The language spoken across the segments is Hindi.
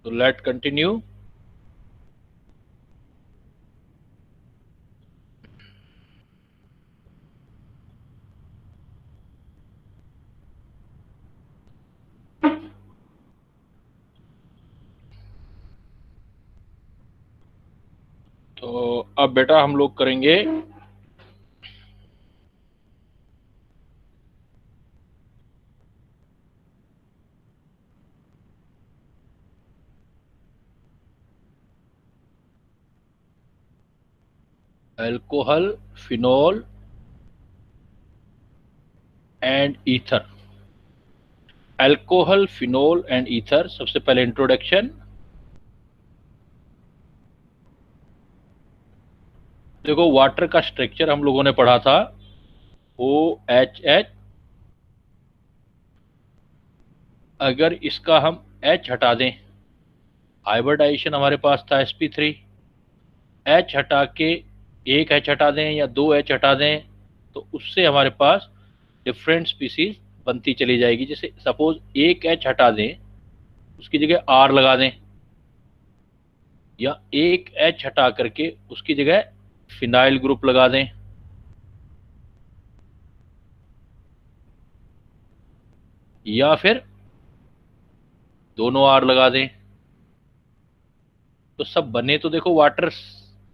तो लेट कंटिन्यू। तो अब बेटा हम लोग करेंगे alcohol, phenol and ether. Alcohol, phenol and ether. सबसे पहले इंट्रोडक्शन। देखो वाटर का स्ट्रक्चर हम लोगों ने पढ़ा था, OHH। अगर इसका हम H हटा दें, हाइब्रिडाइजेशन हमारे पास था sp3, H हटा के एक H हटा दें या दो H हटा दें, तो उससे हमारे पास डिफरेंट स्पीसीज बनती चली जाएगी। जैसे सपोज एक H हटा दें, उसकी जगह R लगा दें, या एक H हटा करके उसकी जगह फिनाइल ग्रुप लगा दें, या फिर दोनों R लगा दें, तो सब बने तो देखो वाटर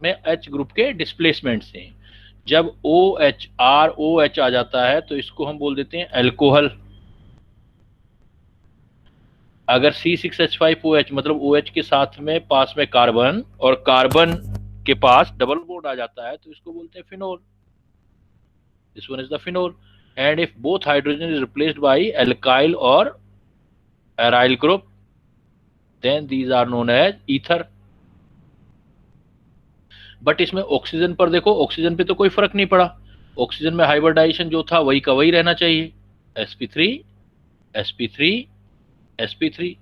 में H ग्रुप के डिस्प्लेसमेंट से। जब OH आ जाता है तो इसको हम बोल देते हैं अल्कोहल। अगर C6H5OH मतलब OH के साथ में पास में कार्बन और कार्बन के पास डबल बॉन्ड आ जाता है तो इसको बोलते हैं phenol. This one is the phenol. And if both hydrogen is replaced by alkyl और aryl group, then these are known as ether. But इसमें ऑक्सीजन पर देखो, ऑक्सीजन पे तो कोई फर्क नहीं पड़ा। ऑक्सीजन में हाइब्रिडाइजेशन जो था वही का वही रहना चाहिए, sp3 sp3 sp3।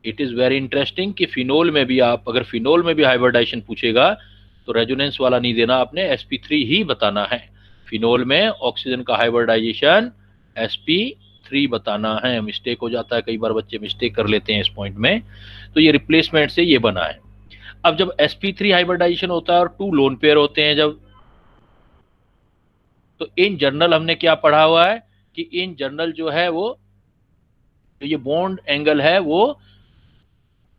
It is very interesting कि फिनोल में भी, आप अगर फिनोल में भी हाइब्रिडाइजेशन पूछेगा तो रेजोनेंस वाला नहीं देना, आपने sp3 ही बताना है। फिनोल में ऑक्सीजन का हाइब्रिडाइजेशन sp3 बताना है। मिस्टेक हो जाता है, कई बार बच्चे मिस्टेक कर लेते हैं इस पॉइंट में। तो ये रिप्लेसमेंट से ये बना है। अब जब sp3 हाइब्रिडाइजेशन होता है और टू लोन पेयर होते हैं जब, तो इन जनरल हमने क्या पढ़ा हुआ है कि इन जनरल जो है वो, तो ये बॉन्ड एंगल है वो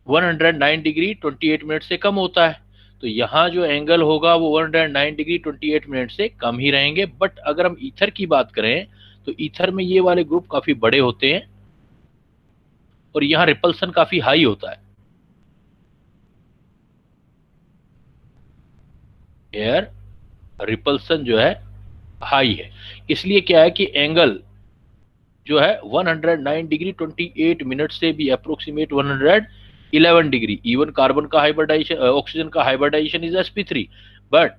109 डिग्री 28 मिनट से कम होता है। तो यहाँ जो एंगल होगा वो 109 डिग्री 28 मिनट से कम ही रहेंगे। बट अगर हम ईथर की बात करें तो ईथर में ये वाले ग्रुप काफी बड़े होते हैं और यहाँ रिपल्सन काफी हाई होता है। एयर रिपल्सन जो है हाई है, इसलिए क्या है कि एंगल जो है 109 डिग्री 28 मिनट से भी अप्रोक्सीमेट 111 डिग्री। इवन कार्बन का हाइब्रिडाइजेशन, ऑक्सीजन का hybridisation is sp3, but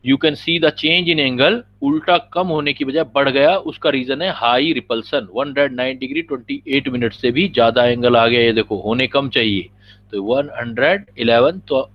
you can see the change in angle, उल्टा कम होने की बजाय बढ़ गया। उसका रीजन है हाई रिपल्सन, 109 डिग्री 28 मिनट से भी ज्यादा एंगल आ गया। ये देखो, होने कम चाहिए तो 111। तो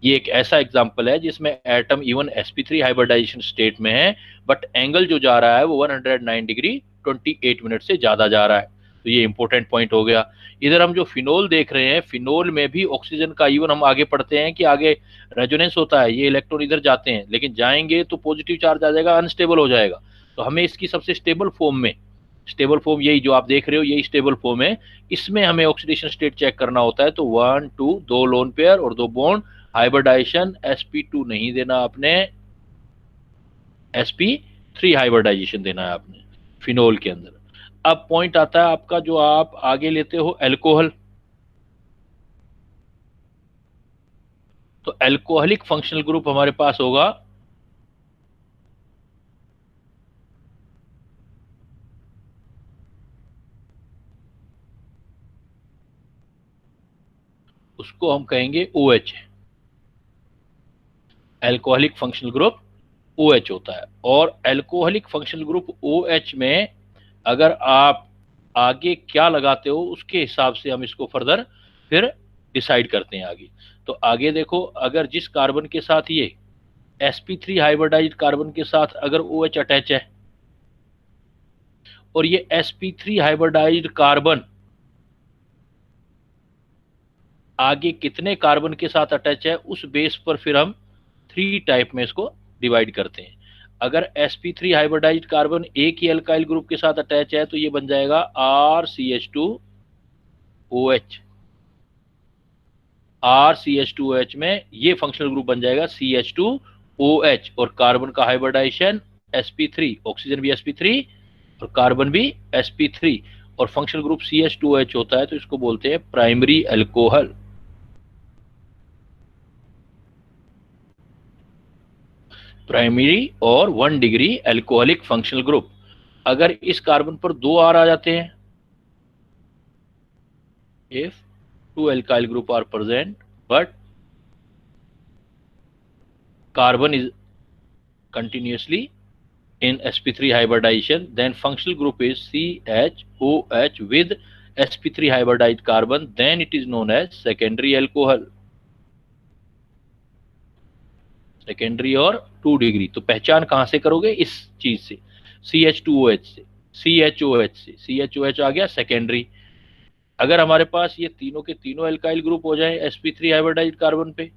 ये एक ऐसा एग्जांपल है जिसमें atom even sp3 hybridisation state में है, बट एंगल जो जा रहा है वो 109 डिग्री 28 मिनट से ज्यादा जा रहा है। तो ये इंपॉर्टेंट पॉइंट हो गया। इधर हम जो फिनोल देख रहे हैं, फिनोल में भी ऑक्सीजन का, इवन हम आगे पढ़ते हैं कि आगे रेजोनेंस होता है, ये इलेक्ट्रॉन इधर जाते हैं लेकिन जाएंगे तो पॉजिटिव चार्ज आ जाएगा, अनस्टेबल हो जाएगा। तो हमें इसकी सबसे स्टेबल फॉर्म में, स्टेबल फॉर्म यही जो आप देख रहे हो यही स्टेबल फॉर्म है, इसमें हमें ऑक्सीडेशन स्टेट चेक करना होता है। तो 1 2 दो लोन पेयर और दो बॉन्ड, हाइब्रिडाइजेशन sp2 नहीं देना आपने, sp3 हाइब्रिडाइजेशन देना है आपने फिनोल के अंदर। अब पॉइंट आता है आपका जो आप आगे लेते हो अल्कोहल। तो अल्कोहलिक फंक्शनल ग्रुप हमारे पास होगा उसको हम कहेंगे OH। Alcoholic functional group OH होता है। और अल्कोहलिक फंक्शनल ग्रुप OH में अगर आप आगे क्या लगाते हो उसके हिसाब से हम इसको फर्दर फिर डिसाइड करते हैं आगे। तो आगे देखो, अगर जिस कार्बन के साथ ये sp3 हाइब्रिडाइज्ड कार्बन के साथ अगर OH अटैच है और ये sp3 हाइब्रिडाइज्ड कार्बन आगे कितने कार्बन के साथ अटैच है उस बेस पर फिर हम 3 टाइप में इसको डिवाइड करते हैं। अगर sp3 हाइब्रिडाइज्ड कार्बन एक ही अल्काइल ग्रुप के साथ अटैच है तो ये बन जाएगा RCH2OH। RCH2OH में ये फंक्शनल ग्रुप बन जाएगा CH2OH, और कार्बन का हाइब्रिडाइजेशन sp3, ऑक्सीजन भी sp3 और कार्बन भी sp3, और फंक्शनल ग्रुप CH2OH होता है, तो इसको बोलते हैं प्राइमरी अल्कोहल। प्राइमरी और 1 डिग्री अल्कोहलिक फंक्शनल ग्रुप। अगर इस कार्बन पर 2 R आ जाते हैं, if 2 alkyl group are present but carbon is continuously in sp3 hybridization, then functional group is CHOH with sp3 hybridized carbon, then it is known as secondary alcohol। Secondary और 2 डिग्री। तो पहचान कहां से करोगे? इस चीज से, CH2OH से, CHOH से। CHOH आ गया सेकेंडरी। अगर हमारे पास ये तीनों के तीनों एल्काइल ग्रुप हो जाए sp3 हाइब्रिडाइज्ड कार्बन पे,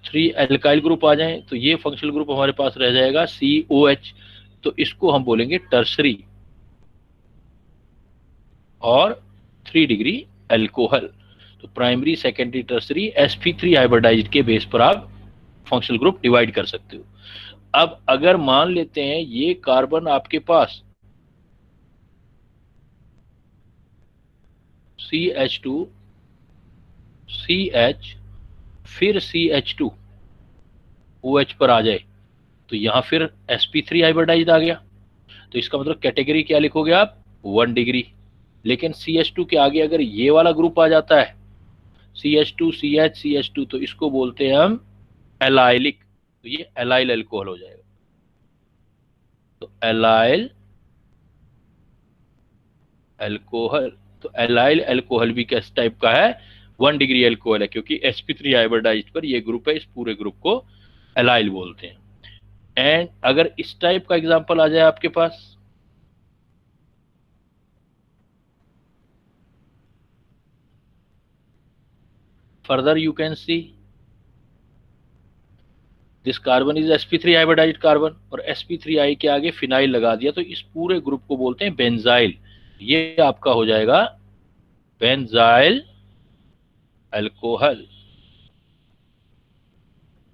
3 एल्काइल ग्रुप आ जाएं, तो ये फंक्शनल ग्रुप हमारे पास रह जाएगा COH। तो इसको हम बोलेंगे टर्सरी और 3 डिग्री अल्कोहल। तो primary, secondary, tertiary, sp3 hybridised के बेस पर आप फंक्शनल ग्रुप डिवाइड कर सकते हो। अब अगर मान लेते हैं ये कार्बन आपके पास CH2 CH फिर CH2 OH पर आ जाए, तो यहां फिर sp3 हाइब्रिडाइज्ड आ गया। तो इसका मतलब कैटेगरी क्या लिखोगे आप? 1 डिग्री। लेकिन CH2 के आगे अगर ये वाला ग्रुप आ जाता है CH2 CH CH2, तो इसको बोलते हैं हम एलाइलिक। तो ये एलाइल अल्कोहल हो जाएगा। तो एलाइल अल्कोहल, तो एलाइल अल्कोहल भी किस टाइप का है? 1 डिग्री अल्कोहल है, क्योंकि sp3 हाइब्रिडाइज्ड पर ये ग्रुप है, इस पूरे ग्रुप को एलाइल बोलते हैं। एंड अगर इस टाइप का एग्जांपल आ जाए आपके पास, further you can see this carbon is sp3 hybridized carbon, और sp3i के आगे फिनाइल लगा दिया, तो इस पूरे ग्रुप को बोलते हैं बेंजाइल। ये आपका हो जाएगा बेंजाइल अल्कोहल।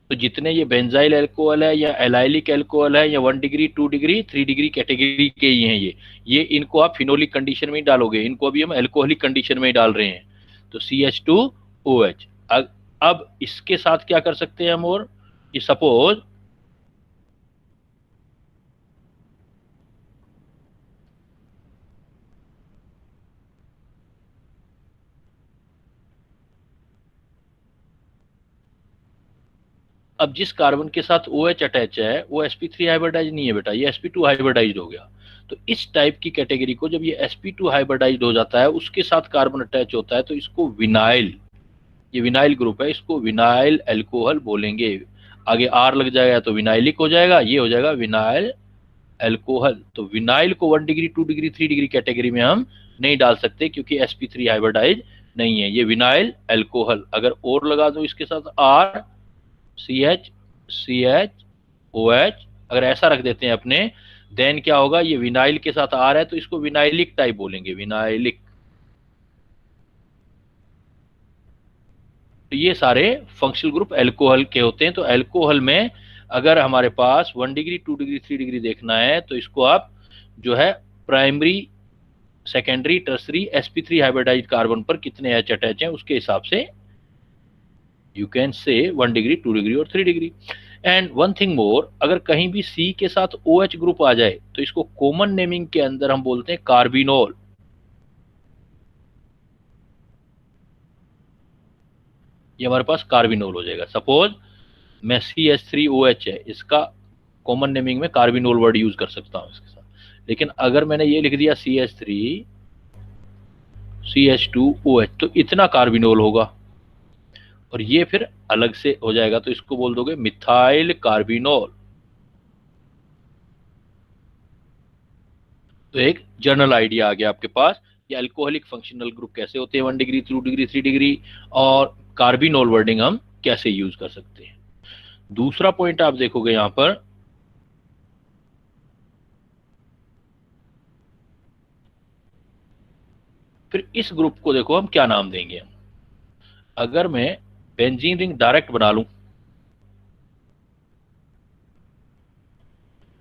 तो जितने ये बेंजाइल अल्कोहल है या एलाइलिक अल्कोहल है या 1 डिग्री 2 डिग्री 3 डिग्री कैटेगरी के ही हैं ये इनको आप फिनोलिक कंडीशन में ही डालोगे, इनको अभी हम अल्कोहलिक कंडीशन में ही डाल रहे हैं। तो CH2OH। अब इसके साथ क्या कर सकते हैं हम? और ये सपोज अब जिस कार्बन के साथ OH अटैच है वो sp3 हाइब्रिडाइज नहीं है बेटा, ये sp2 हाइब्रिडाइज्ड हो गया। तो इस टाइप की कैटेगरी को जब ये sp2 हाइब्रिडाइज्ड हो जाता है, उसके साथ कार्बन अटैच होता है, तो इसको विनाइल, ये विनाइल ग्रुप है, इसको विनाइल अल्कोहल बोलेंगे। आगे R लग जाएगा तो विनाइलिक हो जाएगा, ये हो जाएगा विनाइल अल्कोहल। तो विनाइल को 1 डिग्री 2 डिग्री 3 डिग्री कैटेगरी में हम नहीं डाल सकते, क्योंकि sp3 हाइब्रिडाइज नहीं है, ये विनाइल अल्कोहल। अगर और लगा दो इसके साथ R CH CH OH, अगर ऐसा रख देते हैं अपने, देन क्या होगा? ये विनाइल के साथ R है, तो इसको विनाइलिक टाइप बोलेंगे, विनाइलिक। तो ये सारे फंक्शनल ग्रुप अल्कोहल के होते हैं। तो अल्कोहल में अगर हमारे पास 1 डिग्री 2 डिग्री 3 डिग्री देखना है, तो इसको आप जो है primary, secondary, tertiary, sp3 hybridized carbon पर कितने H अटैच हैं उसके हिसाब से you can say 1 degree 2 degree और 3 degree. And one thing more, अगर कहीं भी C के साथ OH ग्रुप आ जाए, तो इसको कॉमन नेमिंग के अंदर हम बोलते हैं कार्बिनोल। ये हमारे पास कार्बिनोल हो जाएगा। सपोज मैं CH3OH है, इसका कॉमन नेमिंग में कार्बिनोल वर्ड यूज कर सकता हूं इसके साथ। लेकिन अगर मैंने ये लिख दिया CH3 CH2OH, तो इतना कार्बिनोल होगा, और ये फिर अलग से हो जाएगा, तो इसको बोल दोगे मिथाइल कार्बिनोल। तो एक जनरल आइडिया आ गया आपके पास। कि अल्कोहलिक फंक्शनल ग्रुप कैसे होते हैं, 1 डिग्री, 2 डिग्री, 3 डिग्री, और कार्बिनोल वर्डिंग हम कैसे यूज कर सकते हैं। दूसरा पॉइंट आप देखोगे यहां पर, फिर इस ग्रुप को देखो हम क्या नाम देंगे। अगर मैं बेंजीन रिंग डायरेक्ट बना लूं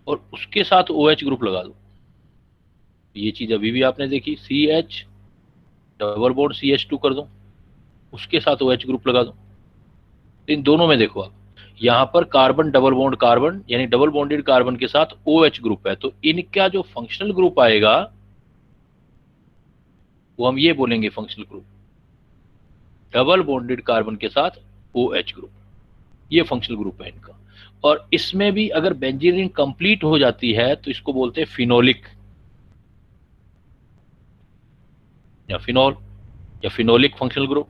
और उसके साथ OH ग्रुप लगा दूं, ये चीज अभी भी आपने देखी, CH डबल बॉन्ड CH2 कर दूं, उसके साथ OH ग्रुप लगा दूं, इन दोनों में देखो आप, यहां पर कार्बन डबल बॉन्ड कार्बन यानी डबल बॉन्डेड कार्बन के साथ OH ग्रुप है, तो इनका जो फंक्शनल ग्रुप आएगा वो हम ये बोलेंगे functional group, double bonded carbon के साथ OH ग्रुप, ये फंक्शनल ग्रुप है इनका। और इसमें भी अगर बेंजीन रिंग कंप्लीट हो जाती है तो इसको बोलते हैं फिनोलिक या फिनोल या फिनोलिक फंक्शनल ग्रुप।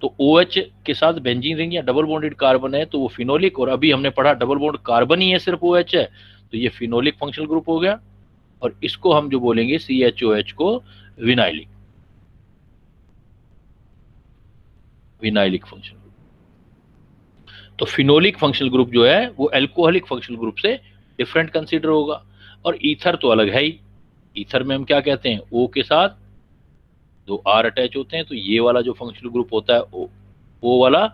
तो OH के साथ बेंजीन रिंग या डबल बॉन्डेड कार्बन है तो वो फिनोलिक, और अभी हमने पढ़ा डबल बॉन्ड कार्बन ही है, सिर्फ OH है, तो ये फिनोलिक फंक्शनल ग्रुप हो गया। और इसको हम जो बोलेंगे CHOH को विनाइलिक, विनाइलिक फंक्शनल ग्रुप। तो फिनोलिक फंक्शनल ग्रुप जो है वो एल्कोहलिक फंक्शनल ग्रुप से डिफरेंट कंसीडर होगा। और ईथर तो अलग है ही, ईथर में हम क्या कहते हैं, O के साथ 2 R अटैच होते हैं, तो ये वाला जो फंक्शनल ग्रुप होता है O वाला,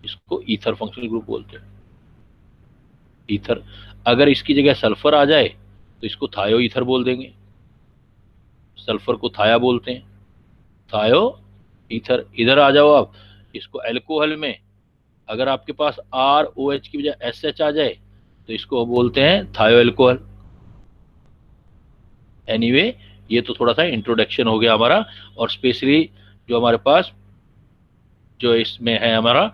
इसको ईथर फंक्शनल ग्रुप बोलते हैं। ईथर, अगर इसकी जगह सल्फर आ जाए तो इसको थायो ईथर बोल देंगे, सल्फर को थाया बोलते हैं, थायो ईथर। इधर आ जाओ आप, इसको अल्कोहल में अगर आपके पास ROH की बजाय SH आ जाए तो इसको बोलते हैं थायो अल्कोहल। एनीवे, ये तो थोड़ा सा इंट्रोडक्शन हो गया हमारा, और स्पेशली जो हमारे पास जो इसमें है हमारा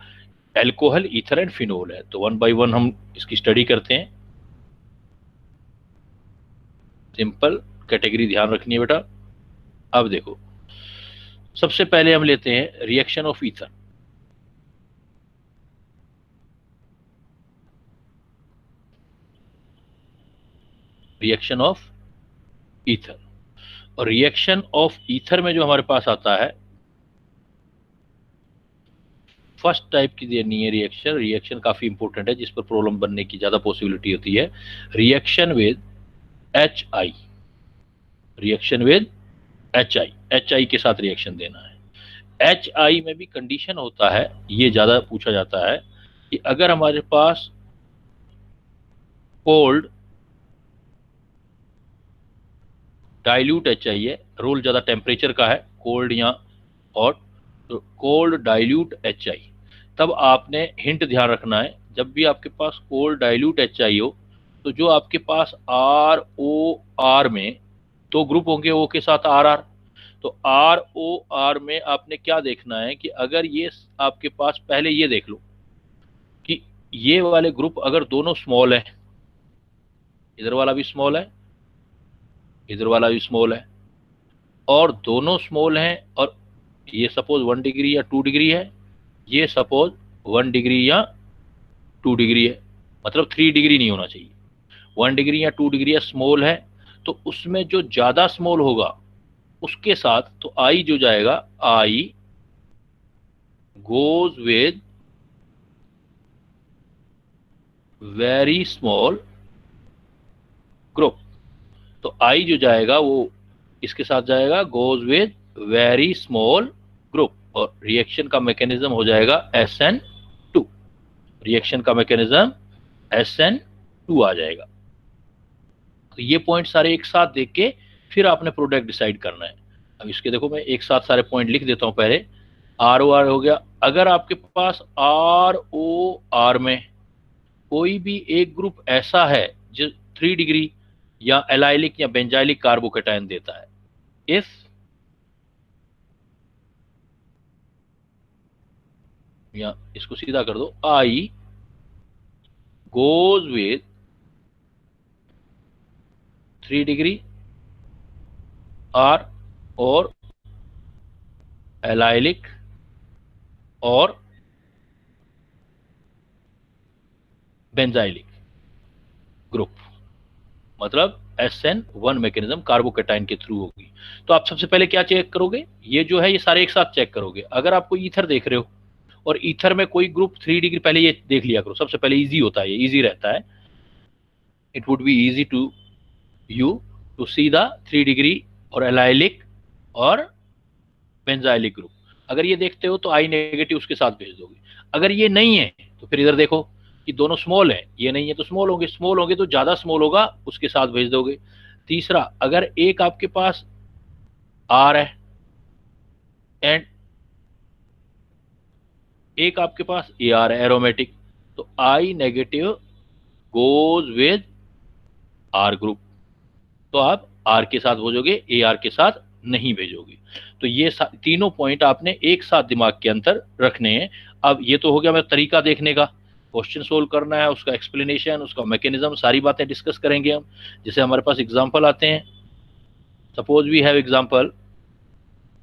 एल्कोहल, ईथर एंड फिनोल है, तो 1 बाय 1 हम इसकी स्टडी करते हैं। सिंपल कैटेगरी ध्यान रखनी है बेटा। अब देखो, सबसे पहले हम लेते हैं reaction of ether. Reaction of ether, और रिएक्शन ऑफ ईथर में जो हमारे पास आता है, फर्स्ट टाइप की देनी है रिएक्शन। रिएक्शन काफी इंपॉर्टेंट है, जिस पर प्रॉब्लम बनने की ज्यादा पॉसिबिलिटी होती है। Reaction with HI, reaction with HI के साथ रिएक्शन देना है। HI में भी कंडीशन होता है, ये ज्यादा पूछा जाता है कि अगर हमारे पास कोल्ड डाइल्यूट HI है, रोल ज्यादा टेम्परेचर का है, कोल्ड या हॉट, तो कोल्ड डाइल्यूट HI, तब आपने हिंट ध्यान रखना है, जब भी आपके पास कोल्ड डाइल्यूट HI हो तो जो आपके पास ROR में 2 ग्रुप होंगे, O के साथ RR, तो ROR में आपने क्या देखना है कि अगर ये आपके पास, पहले ये देख लो कि ये वाले ग्रुप अगर दोनों स्मॉल है, इधर वाला भी स्मॉल है, इधर वाला भी स्मॉल है, और दोनों स्मॉल हैं, और ये सपोज 1 डिग्री या 2 डिग्री है, ये सपोज 1 डिग्री या 2 डिग्री है, मतलब 3 डिग्री नहीं होना चाहिए, 1 डिग्री या 2 डिग्री या स्मॉल है, तो उसमें जो ज्यादा स्मॉल होगा उसके साथ तो आई जो जाएगा, I goes with very small group, तो आई जो जाएगा वो इसके साथ जाएगा, goes with very small group, और रिएक्शन का मैकेनिज्म हो जाएगा SN2, रिएक्शन का मैकेनिज्म SN2 आ जाएगा। तो ये पॉइंट सारे एक साथ देख के फिर आपने प्रोडक्ट डिसाइड करना है। अब इसके देखो, मैं एक साथ सारे पॉइंट लिख देता हूं। पहले ROR हो गया, अगर आपके पास ROR में कोई भी एक ग्रुप ऐसा है जो 3 डिग्री या एलाइलिक या बेंजाइलिक कार्बोकेटायन देता है, इफ या इसको सीधा कर दो, आई गोज विद 3 डिग्री आर और एलाइलिक और बेंजाइलिक ग्रुप, मतलब SN1 मैकेनिज्म कार्बोकेटाइन के थ्रू होगी। तो आप सबसे पहले क्या चेक करोगे, ये जो है ये सारे एक साथ चेक करोगे। अगर आपको ईथर देख रहे हो और ईथर में कोई ग्रुप 3 डिग्री, पहले ये देख लिया करो, सबसे पहले इजी होता है, ये इजी रहता है। It would be easy to you to see the 3 degree और एलाइलिक और बेंजाइलिक ग्रुप। अगर ये देखते हो तो आई नेगेटिव उसके साथ भेज दोगे। अगर ये नहीं है तो फिर इधर देखो कि दोनों स्मॉल है, ये नहीं है तो स्मॉल होंगे, स्मॉल होंगे तो ज्यादा स्मॉल होगा उसके साथ भेज दोगे। तीसरा, अगर एक आपके पास आर है एंड एक आपके पास ए आर है एरोमेटिक, तो I negative goes with R group, तो आप आर के साथ भेजोगे, ए आर के साथ नहीं भेजोगे। तो ये तीनों पॉइंट आपने एक साथ दिमाग के अंदर रखने हैं। अब ये तो हो गया मेरा तरीका देखने का, क्वेश्चन सोल्व करना है, उसका एक्सप्लेनेशन, उसका मैकेनिज्म, सारी बातें डिस्कस करेंगे हम। जैसे हमारे पास एग्जांपल आते हैं, suppose we have example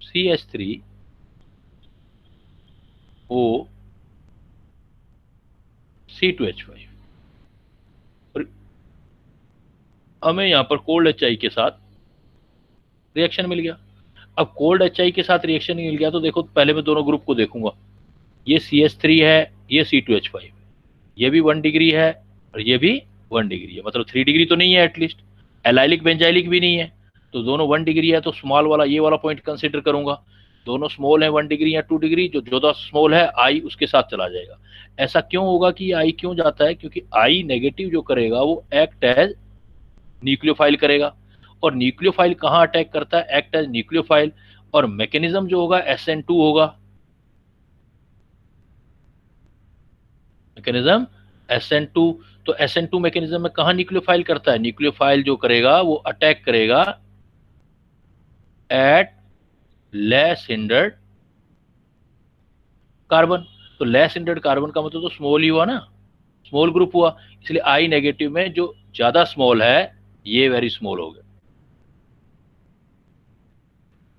CH3 O C2H5, हमें यहाँ पर कोल्ड HI के साथ रिएक्शन मिल गया। अब कोल्ड HI के साथ रिएक्शन मिल गया तो देखो पहले मैं दोनों ग्रुप को देखूंगा, ये CH3 है, ये C2H5, ये भी 1 डिग्री है और ये भी 1 डिग्री है, मतलब 3 डिग्री तो नहीं है एटलीस्ट, एलाइलिक बेंजाइलिक भी नहीं है, तो दोनों 1 डिग्री है, तो स्मॉल वाला ये वाला पॉइंट कंसिडर करूंगा। दोनों स्मॉल है, 1 डिग्री या 2 डिग्री, जो ज्यादा स्मॉल है आई उसके साथ चला जाएगा। ऐसा क्यों होगा कि आई क्यों जाता है, क्योंकि आई नेगेटिव जो करेगा वो एक्ट एज न्यूक्लियोफाइल करेगा, और न्यूक्लियोफाइल कहाँ अटैक करता है, एक्ट एज न्यूक्लियोफाइल, और मैकेनिज्म जो होगा SN2 होगा, मैकेनिज्म SN2। तो SN2 मैकेनिज्म में कहाँ न्यूक्लियोफाइल करता है, न्यूक्लियोफाइल जो करेगा वो अटैक करेगा एट लेस हिंडर्ड कार्बन। तो लेस हिंडर्ड कार्बन का मतलब तो स्मॉल ही हुआ ना, स्मॉल ग्रुप हुआ, इसलिए आई नेगेटिव में जो ज्यादा स्मॉल है ये वेरी स्मॉल हो गया।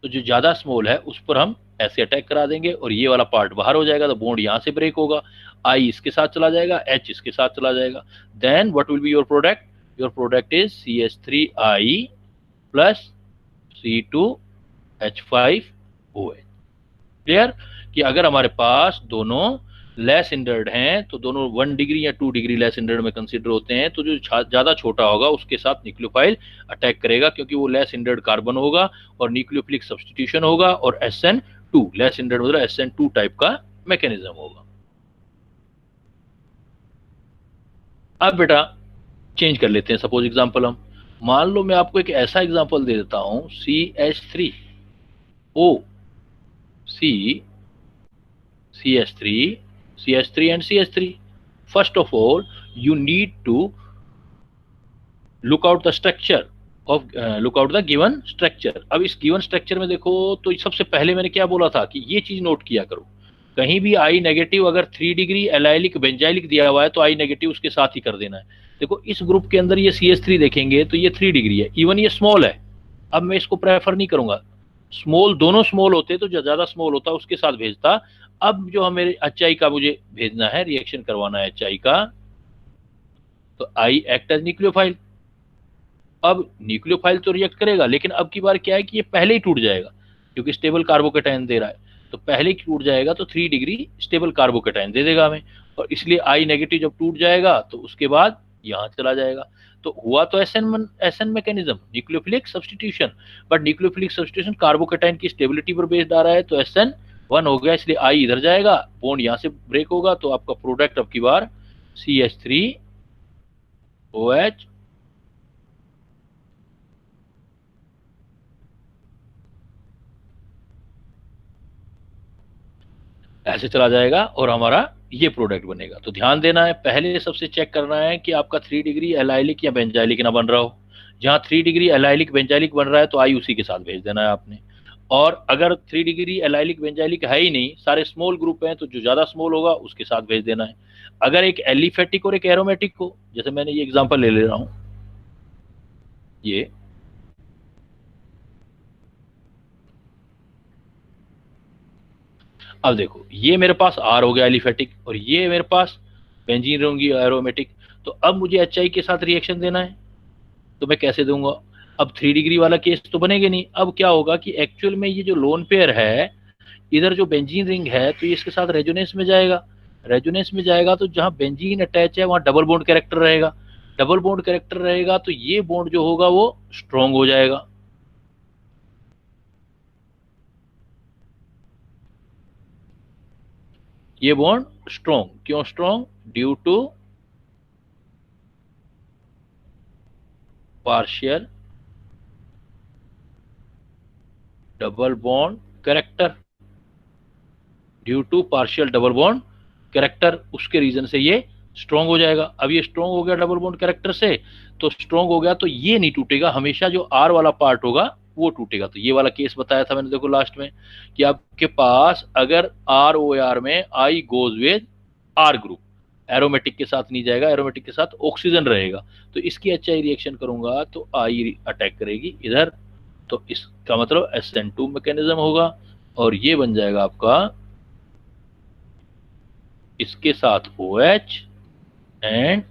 तो जो ज्यादा स्मॉल है उस पर हम ऐसे अटैक करा देंगे और ये वाला पार्ट बाहर हो जाएगा, तो बॉन्ड यहां से ब्रेक होगा, आई इसके साथ चला जाएगा, एच इसके साथ चला जाएगा। Then what will be your product, your product is CH3I plus C2H5OH। Clear कि अगर हमारे पास दोनों लेस हिंडर्ड हैं तो दोनों 1 डिग्री या 2 डिग्री लेस हिंडर्ड में कंसीडर होते हैं, तो जो ज्यादा छोटा होगा उसके साथ न्यूक्लियोफाइल अटैक करेगा, क्योंकि वो लेस हिंडर्ड कार्बन होगा और न्यूक्लियोफिलिक सब्स्टिट्यूशन होगा, और SN2 लेस हिंडर्ड मतलब SN2 टाइप का मैकेनिज्म होगा। अब बेटा चेंज कर लेते हैं, सपोज एग्जांपल हम मान लो, मैं आपको एक ऐसा एग्जांपल दे देता हूं, CH3O CH3 and CH3। First of all, you need to look out the structure of look out the given structure। अब इस given structure में देखो तो सबसे पहले मैंने क्या बोला था कि ये चीज नोट किया करो, कहीं भी आई नेगेटिव अगर 3 डिग्री एलाइलिक बेंजाइलिक दिया हुआ है तो आई नेगेटिव उसके साथ ही कर देना है। देखो इस ग्रुप के अंदर ये CH3 देखेंगे तो ये 3 डिग्री है, इवन ये स्मॉल है, अब मैं इसको प्रेफर नहीं करूंगा, स्मॉल दोनों स्मॉल होते तो जो ज्यादा स्मॉल होता उसके साथ भेजता। अब जो हमें HI का मुझे भेजना है, रिएक्शन करवाना है HI का, तो आई एक्ट एज न्यूक्लियोफाइल। अब न्यूक्लियोफाइल तो रिएक्ट करेगा, लेकिन अब की बार क्या है कि ये पहले ही टूट जाएगा, क्योंकि स्टेबल कार्बोकेटाइन दे रहा है, तो पहले ही टूट जाएगा, तो 3 डिग्री स्टेबल कार्बोकेटाइन दे देगा हमें, और इसलिए आई नेगेटिव जब टूट जाएगा तो उसके बाद यहां चला जाएगा। तो हुआ तो SN mechanism, nucleophilic substitution, but nucleophilic substitution carbocation की स्टेबिलिटी पर बेस्ड आ रहा है, तो SN1 हो गया, इसलिए आई इधर जाएगा, बॉन्ड यहां से ब्रेक होगा, तो आपका प्रोडक्ट अब की बार CH3OH ऐसे चला जाएगा और हमारा ये प्रोडक्ट बनेगा। तो ध्यान देना है, पहले सबसे चेक करना है कि आपका 3 डिग्री एलाइलिक या बेंजाइलिक ना बन रहा हो। जहां 3 डिग्री एलाइलिक बेंजाइलिक बन रहा है तो आई उसी के साथ भेज देना है आपने, और अगर 3 डिग्री एलाइलिक बेंजाइलिक है ही नहीं, सारे स्मॉल ग्रुप हैं, तो जो ज्यादा स्मॉल होगा उसके साथ भेज देना है। अगर एक एलिफेटिक और एक एरोमेटिक को, जैसे मैंने ये एग्जांपल ले रहा हूं, ये अब देखो ये मेरे पास आर हो गया एलिफेटिक, और ये मेरे पास बेंजीन होंगी एरोमेटिक, तो अब मुझे HI के साथ रिएक्शन देना है, तो मैं कैसे दूंगा? अब 3 डिग्री वाला केस तो बनेगा नहीं। अब क्या होगा कि एक्चुअल में ये जो लोन पेयर है, इधर जो बेंजीन रिंग है तो ये इसके साथ रेजोनेंस में जाएगा। रेजोनेंस में जाएगा तो जहां बेंजीन अटैच है वहां डबल बॉन्ड कैरेक्टर रहेगा। डबल बॉन्ड कैरेक्टर रहेगा तो ये बॉन्ड जो होगा वो स्ट्रॉन्ग हो जाएगा। ये बॉन्ड स्ट्रॉन्ग क्यों? Strong due to partial double bond character. Due to partial double bond character, उसके रीजन से ये स्ट्रॉन्ग हो जाएगा। अब ये स्ट्रॉन्ग हो गया डबल बॉन्ड कैरेक्टर से, तो स्ट्रॉन्ग हो गया तो ये नहीं टूटेगा, हमेशा जो आर वाला पार्ट होगा वो टूटेगा। तो ये वाला केस बताया था मैंने, देखो लास्ट में, कि आपके पास अगर आर ओ आर में I goes with R group, aromatic के साथ नहीं जाएगा, एरोमेटिक के साथ ऑक्सीजन रहेगा, तो इसकी एच आई रिएक्शन करूंगा तो आई अटैक करेगी इधर, तो इसका मतलब SN2 मैकेनिज्म होगा, और ये बन जाएगा आपका इसके साथ OH, एंड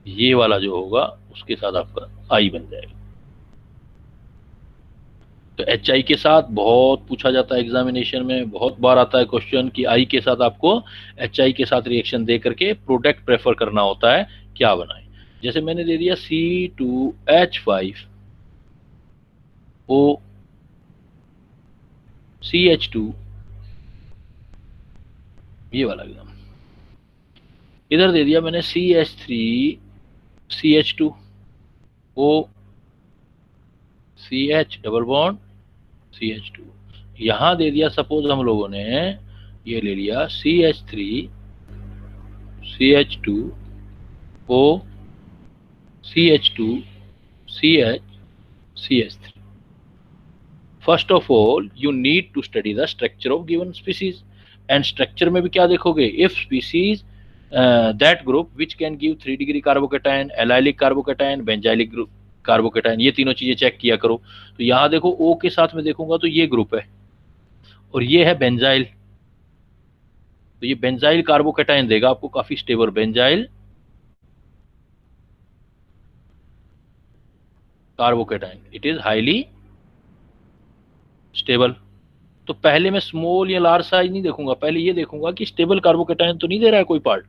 ये वाला जो होगा उसके साथ आपका आई बन जाएगा। तो HI के साथ बहुत पूछा जाता है एग्जामिनेशन में, बहुत बार आता है क्वेश्चन कि आई के साथ आपको HI के साथ रिएक्शन दे करके प्रोडक्ट प्रेफर करना होता है, क्या बनाए। जैसे मैंने दे दिया C2H5O CH2, ये वाला एग्जाम। इधर दे दिया मैंने CH3CH2O CH double bond CH2। यहां दे दिया सपोज हम लोगों ने ये ले लिया CH3CH2O CH2 CH CH3। First of all you need to study the structure of given species, and structure में भी क्या देखोगे? If species that group which can give 3 degree carbocation, allylic carbocation, benzylic group carbocation, ये तीनों चीजें चेक किया करो। तो यहाँ देखो O के साथ में देखूंगा तो ये ग्रुप है, और ये है बेंजाइल, तो ये बेंजाइल कार्बोकेटाइन देगा आपको, काफी stable benzyl carbocation, it is highly stable. तो पहले मैं स्मॉल या लार्ज साइज नहीं देखूंगा, पहले ये देखूंगा कि स्टेबल कार्बोकेटाइन तो नहीं दे रहा है कोई पार्ट।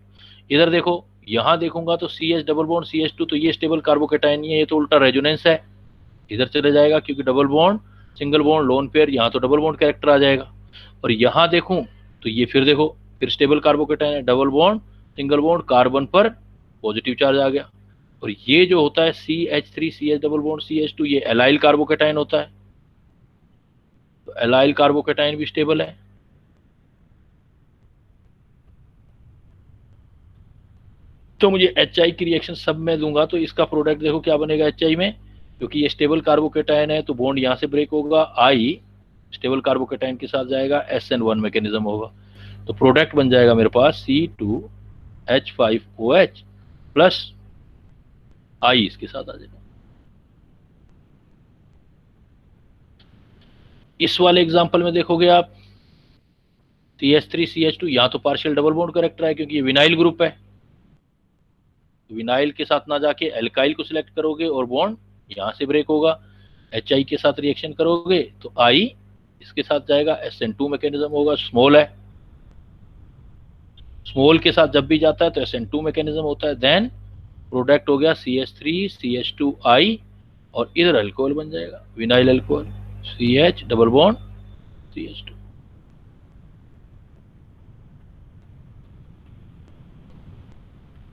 इधर देखो, यहां देखूंगा तो CH डबल बॉन्ड CH2, तो ये स्टेबल कार्बोकेटाइन नहीं है, ये तो उल्टा रेजोनेंस है, इधर चले जाएगा क्योंकि double bond single bond lone pair, यहाँ तो डबल बॉन्ड कैरेक्टर आ जाएगा। और यहाँ देखूं तो ये फिर देखो, फिर स्टेबल कार्बोकेटाइन है, double bond single bond, carbon पर पॉजिटिव चार्ज आ गया। और ये जो होता है CH3 CH double bond CH2, ये एलाइल कार्बोकेटाइन होता है, तो एलाइल कार्बोकेटाइन भी स्टेबल है। तो मुझे HI की रिएक्शन सब में दूंगा तो इसका प्रोडक्ट देखो क्या बनेगा HI में, क्योंकि ये स्टेबल कार्बोकेटाइन है तो बॉन्ड यहां से ब्रेक होगा, आई स्टेबल कार्बोकेटाइन के साथ जाएगा, SN1 मैकेनिज्म होगा, तो प्रोडक्ट बन जाएगा मेरे पास C2H5OH प्लस आई इसके साथ आ जाएगा। इस वाले एग्जांपल में देखोगे आप CH3CH2, यहाँ तो पार्शियल डबल बॉन्ड कैरेक्टर है क्योंकि ये विनाइल ग्रुप है, विनाइल के साथ ना जाके एल्काइल को सिलेक्ट करोगे और बॉन्ड यहाँ से ब्रेक होगा। HI के साथ रिएक्शन करोगे तो आई इसके साथ जाएगा, SN2 मैकेनिज्म होगा, स्मॉल है, स्मॉल के साथ जब भी जाता है तो SN2 मैकेनिज्म होता है, देन प्रोडक्ट हो गया CH3CH2I, और इधर अल्कोहल बन जाएगा, vinyl alcohol, CH double bond CH2।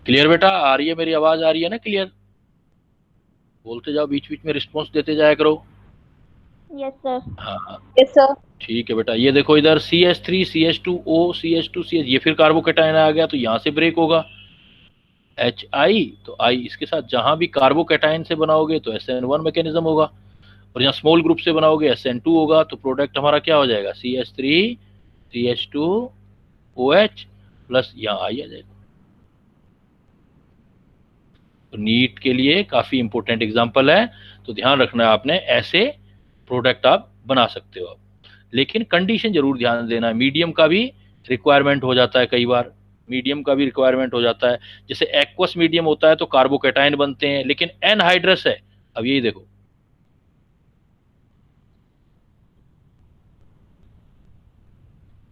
Clear बेटा? आ रही है मेरी आवाज? आ रही है ना क्लियर? बोलते जाओ, बीच बीच में रिस्पॉन्स देते जाया करो। Yes sir. हाँ यस सर। ठीक है बेटा। ये देखो इधर CH3CH2O CH2CH, ये फिर कार्बोकेटाइन आ गया तो यहाँ से ब्रेक होगा HI, तो I इसके साथ जहां भी कार्बोकेटाइन से बनाओगे तो SN1 मैकेनिज्म होगा, और यहाँ स्मॉल ग्रुप से बनाओगे SN2 होगा, तो प्रोडक्ट हमारा क्या हो जाएगा? CH3CH2OH प्लस यहाँ I आ जाएगा। तो नीट के लिए काफी इंपॉर्टेंट एग्जांपल है, तो ध्यान रखना है आपने, ऐसे प्रोडक्ट आप बना सकते हो आप, लेकिन कंडीशन जरूर ध्यान देना है, मीडियम का भी रिक्वायरमेंट हो जाता है, कई बार मीडियम का भी रिक्वायरमेंट हो जाता है। जैसे एक्वस मीडियम होता है तो कार्बोकेटाइन बनते हैं, लेकिन एनहाइड्रस है अब यही देखो,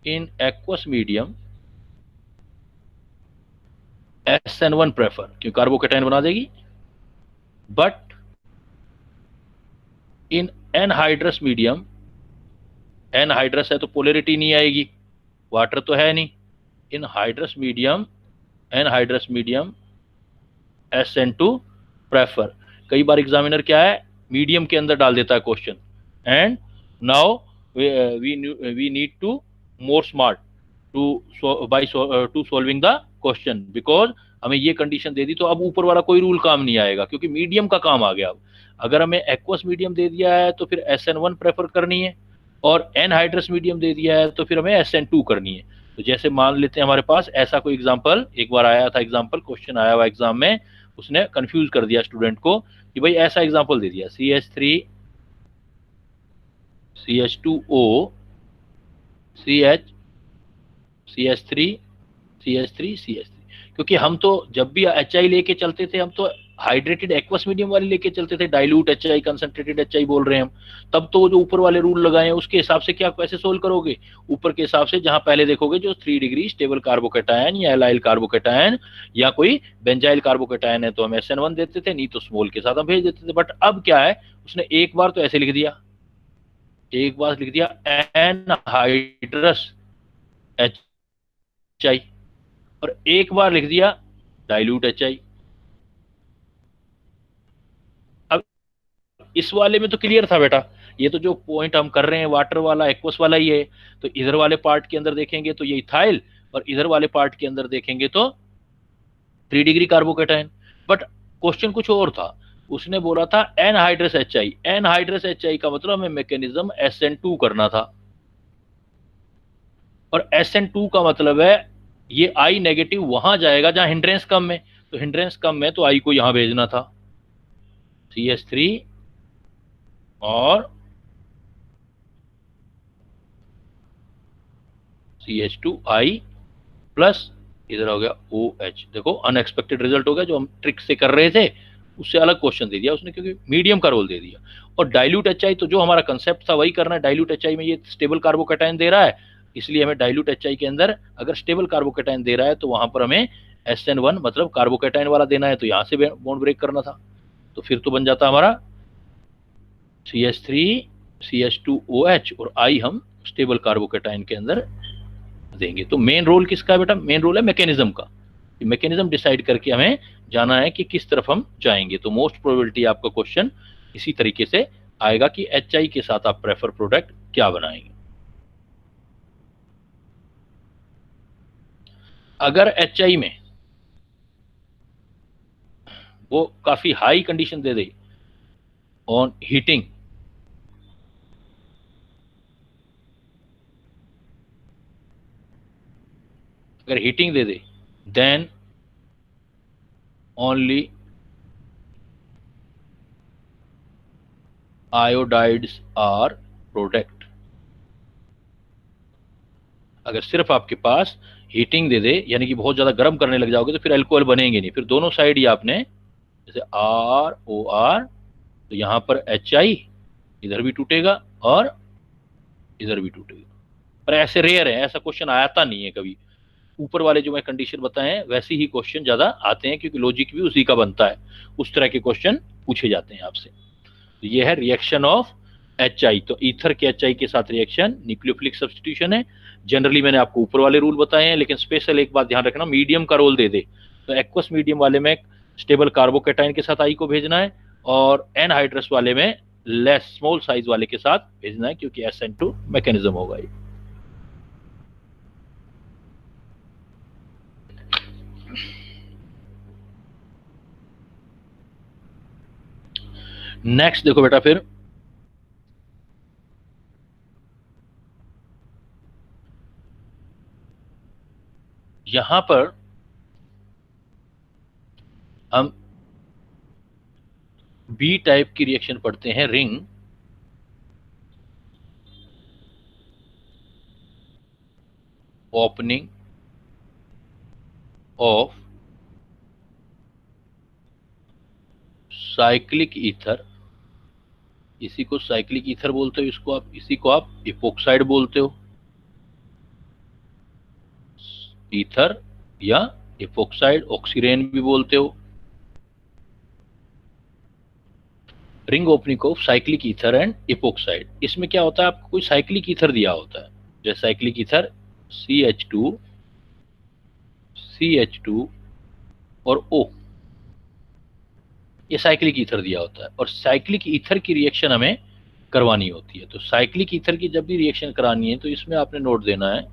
in aqueous medium SN1 prefer, क्यों कार्बोकेटाइन बना देगी, but in anhydrous medium, anhydrous है तो पोलैरिटी नहीं आएगी, वाटर तो है नहीं, in hydrous medium, anhydrous medium SN2 prefer. कई बार एग्जामिनर क्या है, मीडियम के अंदर डाल देता है question, and now we need to more smart to by to solving the question, because हमें ये कंडीशन दे दी तो अब ऊपर वाला कोई रूल काम नहीं आएगा, क्योंकि मीडियम का काम आ गया। अब अगर हमें एक्वस मीडियम दे दिया है तो फिर SN1 प्रेफर करनी है, और एनहाइड्रस मीडियम दे दिया है तो फिर हमें SN2 करनी है। तो जैसे मान लेते हैं हमारे पास ऐसा कोई एग्जाम्पल एक बार आया था, एग्जाम्पल क्वेश्चन आया हुआ एग्जाम में, उसने कंफ्यूज कर दिया स्टूडेंट को कि भाई ऐसा एग्जाम्पल दे दिया CH3 CH2O CH CH3 CH3 CH3, क्योंकि हम तो जब भी HI लेके चलते थे हम तो हाइड्रेटेड एक्वस मीडियम वाले लेके चलते थे, डाइल्यूट HI कंसंट्रेटेड HI बोल रहे हैं हम। तब तो जो ऊपर वाले रूल लगाए हैं उसके हिसाब से क्या कैसे सोल्व करोगे, ऊपर के हिसाब से जहां पहले देखोगे जो 3 डिग्री स्टेबल कार्बोकेटायन या एलाइल कार्बोकेटायन या कोई बेंजाइल कार्बोकेटायन है तो हम SN1 देते थे, नहीं तो स्मॉल के साथ हम भेज देते थे। बट अब क्या है, उसने एक बार तो ऐसे लिख दिया, एक बार लिख दिया एनहाइड्रस HI, और एक बार लिख दिया डाइल्यूट HI। अब इस वाले में तो क्लियर था बेटा, ये तो जो पॉइंट हम कर रहे हैं वाटर वाला एक्वस वाला ही है, तो इधर वाले पार्ट के अंदर देखेंगे तो ये इथाइल, और इधर वाले पार्ट के अंदर देखेंगे तो 3 डिग्री कार्बोकेटाइन। बट क्वेश्चन कुछ और था, उसने बोला था एनहाइड्रस HI, एनहाइड्रस HI का मतलब हमें मैकेनिज्म SN2 करना था, और SN2 का मतलब है ये I नेगेटिव वहां जाएगा जहां हिंड्रेंस कम है, तो हिंड्रेंस कम है तो I को यहां भेजना था, CH3 और CH2I प्लस इधर हो गया OH। देखो अनएक्सपेक्टेड रिजल्ट हो गया, जो हम ट्रिक से कर रहे थे उससे अलग क्वेश्चन दे दिया उसने, क्योंकि मीडियम का रोल दे दिया। और डाइल्यूट HI तो जो हमारा कंसेप्ट था वही करना है, डाइल्यूट HI में ये स्टेबल कार्बोकेटाइन दे रहा है, इसलिए हमें डाइल्यूट HI के अंदर अगर स्टेबल कार्बोकेटाइन दे रहा है तो वहां पर हमें SN1 मतलब कार्बोकेटाइन वाला देना है, तो यहां से बॉन्ड ब्रेक करना था। तो फिर तो बन जाता हमारा CH3 CH2OH और I हम स्टेबल कार्बोकेटाइन के अंदर देंगे। तो मेन रोल किसका है बेटा, मेन रोल है मैकेनिज्म का, मैकेनिज्म डिसाइड करके हमें जाना है कि किस तरफ हम जाएंगे। तो मोस्ट प्रोबेबिलिटी आपका क्वेश्चन इसी तरीके से आएगा कि HI के साथ आप प्रेफर प्रोडक्ट क्या बनाएंगे। अगर HI में वो काफी हाई कंडीशन दे दे ऑन हीटिंग, अगर हीटिंग दे दे then only iodides are product. अगर सिर्फ आपके पास हीटिंग दे दे यानी कि बहुत ज्यादा गर्म करने लग जाओगे तो फिर अल्कोहल बनेंगे नहीं, फिर दोनों साइड ही आपने जैसे ROR, तो यहां पर HI इधर भी टूटेगा और इधर भी टूटेगा। पर ऐसे रेयर है, ऐसा क्वेश्चन आता नहीं है कभी। ऊपर वाले जो मैं कंडीशन बताए हैं वैसे ही क्वेश्चन ज्यादा आते हैं, क्योंकि लॉजिक भी उसी का बनता है, उस तरह के क्वेश्चन पूछे जाते हैं आपसे। तो ये है रिएक्शन ऑफ HI। तो ईथर के HI के साथ रिएक्शन न्यूक्लियोफिलिक सब्सटीट्यूशन है। जनरली मैंने आपको ऊपर वाले रूल बताए हैं, लेकिन स्पेशल एक बात ध्यान रखना, मीडियम का रोल दे दे तो एक्वस मीडियम वाले में स्टेबल कार्बोकेटाइन के साथ I को भेजना है, और एनहाइड्रस वाले में लेस स्मॉल साइज वाले के साथ भेजना है, क्योंकि SN2 मैकेनिज्म होगा ये। नेक्स्ट देखो बेटा, फिर यहां पर हम बी टाइप की रिएक्शन पढ़ते हैं, ring opening of cyclic ether, इसी को साइक्लिक ईथर बोलते हो, इसको आप, इसी को आप इपोक्साइड बोलते हो, ईथर या इपोक्साइड, ऑक्सीरेन भी बोलते हो। Ring opening of cyclic ether and epoxide. इसमें क्या होता है, आपको कोई साइक्लिक ईथर दिया होता है, जैसे साइक्लिक ईथर CH2, CH2 और O, ये साइक्लिक ईथर दिया होता है, और साइक्लिक ईथर की रिएक्शन हमें करवानी होती है। तो साइक्लिक ईथर की जब भी रिएक्शन करानी है तो इसमें आपने नोट देना है,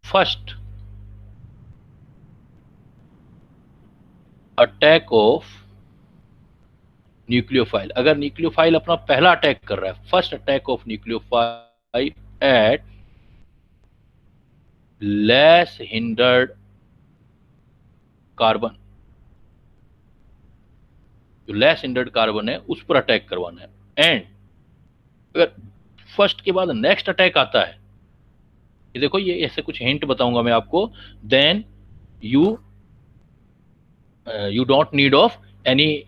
फर्स्ट अटैक ऑफ न्यूक्लियोफाइल। अगर न्यूक्लियोफाइल अपना पहला अटैक कर रहा है, first attack of nucleophile at less hindered carbon, जो लेस हिंडर्ड कार्बन है उस पर अटैक करवाना है। एंड अगर फर्स्ट के बाद नेक्स्ट अटैक आता है, ये देखो, ये ऐसे कुछ हिंट बताऊंगा मैं आपको, then you don't need of any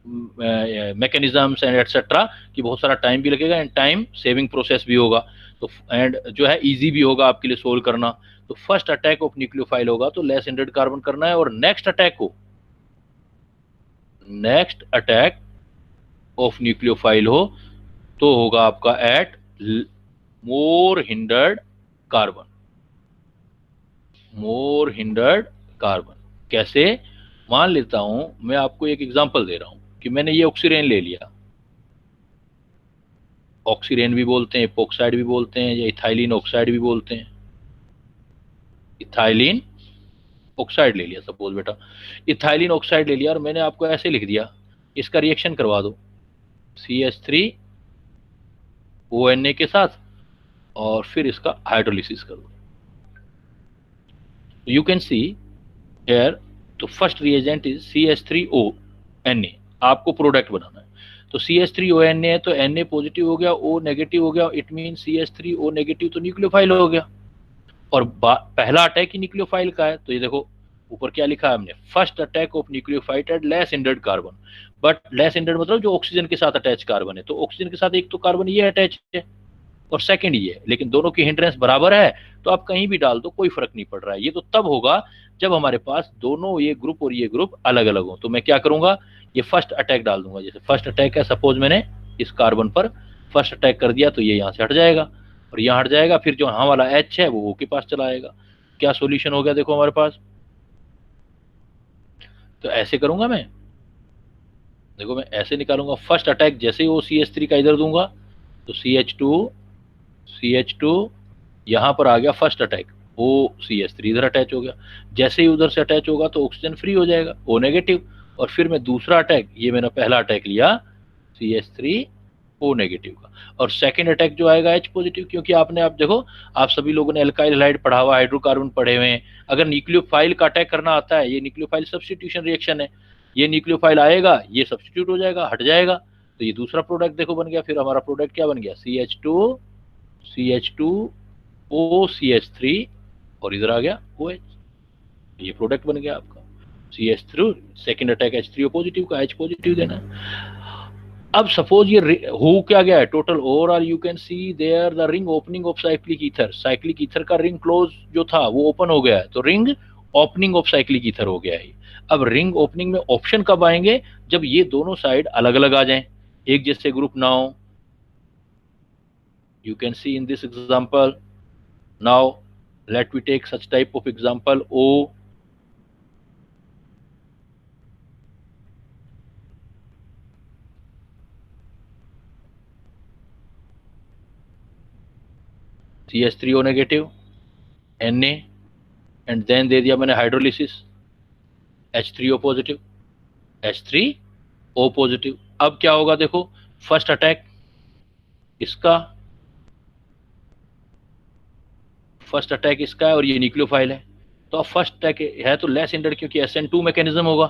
mechanisms and etcetera, कि बहुत सारा टाइम भी लगेगा एंड टाइम सेविंग प्रोसेस भी होगा, तो एंड जो है इजी भी होगा आपके लिए सोल्व करना। तो फर्स्ट अटैक ऑफ न्यूक्लियोफाइल होगा तो लेस हिंडर्ड कार्बन करना है, और नेक्स्ट अटैक ऑफ न्यूक्लियोफाइल हो तो होगा आपका एट मोर हिंडर्ड कार्बन, मोर हिंडर्ड कार्बन। कैसे, मान लेता हूं, मैं आपको एक एग्जांपल दे रहा हूं कि मैंने ये ऑक्सीरेन ले लिया, ऑक्सीरेन भी बोलते हैं, इपोक्साइड भी बोलते हैं, या इथाइलिन ऑक्साइड भी बोलते हैं, इथाइलिन ऑक्साइड ले लिया सपोज बेटा, इथाइलिन ऑक्साइड ले लिया और मैंने आपको ऐसे लिख दिया, इसका रिएक्शन करवा दो CH3ONA के साथ, और फिर इसका हाइड्रोलिसिस करो। यू कैन सी हेयर, तो फर्स्ट रिएजेंट इज CH3ONA, आपको प्रोडक्ट बनाना है, तो CH3ONA है तो Na पॉजिटिव हो गया, O नेगेटिव हो गया, इट मीन CH3O नेगेटिव तो न्यूक्लियोफाइल हो गया, और पहला अटैक ही न्यूक्लियोफाइल का है। तो ये देखो ऊपर क्या लिखा है हमने, first attack of nucleophile at less hindered carbon, but less hindered मतलब जो ऑक्सीजन के साथ अटैच कार्बन है, तो ऑक्सीजन के साथ एक तो कार्बन ये अटैच है और सेकंड ये है, लेकिन दोनों की हिंड्रेंस बराबर है, तो आप कहीं भी डाल दो कोई फर्क नहीं पड़ रहा है। ये तो तब होगा जब हमारे पास दोनों ये ग्रुप और ये ग्रुप अलग अलग हो। तो मैं क्या करूंगा, ये फर्स्ट अटैक डाल दूंगा, जैसे फर्स्ट अटैक है, सपोज मैंने इस कार्बन पर फर्स्ट अटैक कर दिया, तो ये यहाँ से हट जाएगा और यहाँ हट जाएगा, फिर जो यहाँ वाला H है वो O के पास चला आएगा। क्या सॉल्यूशन हो गया देखो हमारे पास। तो ऐसे करूंगा मैं, देखो मैं ऐसे निकालूंगा, फर्स्ट अटैक जैसे ही वो CH3 का इधर दूंगा तो CH2 यहां पर आ गया फर्स्ट अटैक, O CH3 इधर अटैच हो गया, जैसे ही उधर से अटैच होगा तो ऑक्सीजन फ्री हो जाएगा, O नेगेटिव, और फिर मैं दूसरा अटैक, ये मैंने पहला अटैक लिया CH3O नेगेटिव का, और सेकंड अटैक जो आएगा H पॉजिटिव, क्योंकि आपने, आप देखो, आप सभी लोगों ने एल्काइल हैलाइड पढ़ा हुआ, हाइड्रोकार्बन पढ़े हुए हैं, अगर न्यूक्लियोफाइल का अटैक करना आता है, ये न्यूक्लियोफाइल सब्स्टिट्यूशन रिएक्शन है, ये न्यूक्लियोफाइल आएगा, ये सब्स्टिट्यूट हो जाएगा, हट जाएगा, तो ये दूसरा प्रोडक्ट देखो बन गया। फिर हमारा प्रोडक्ट क्या बन गया, CH2OCH3 और इधर आ गया OH, ये प्रोडक्ट बन गया आपका CH3। Second attack H3O positive का, H पॉजिटिव देना है। अब सपोज ये हो क्या गया है, total overall you can see there the ring opening of cyclic ether, cyclic ether का रिंग क्लोज जो था वो ओपन हो गया है, तो ring opening of cyclic ether हो गया है। अब रिंग ओपनिंग में ऑप्शन कब आएंगे, जब ये दोनों साइड अलग अलग आ जाएं, एक जैसे ग्रुप ना हो। You can see in this example. Now let we take such type of example, O CH3O negative, Na, and then दे दिया मैंने hydrolysis, H3O positive, H3O positive. अब क्या होगा देखो, फर्स्ट अटैक इसका, फर्स्ट अटैक इसका है और ये न्यूक्लियोफाइल है, तो अब फर्स्ट अटैक है तो लेस हिंडर्ड, क्योंकि SN2 मैकेनिज्म होगा,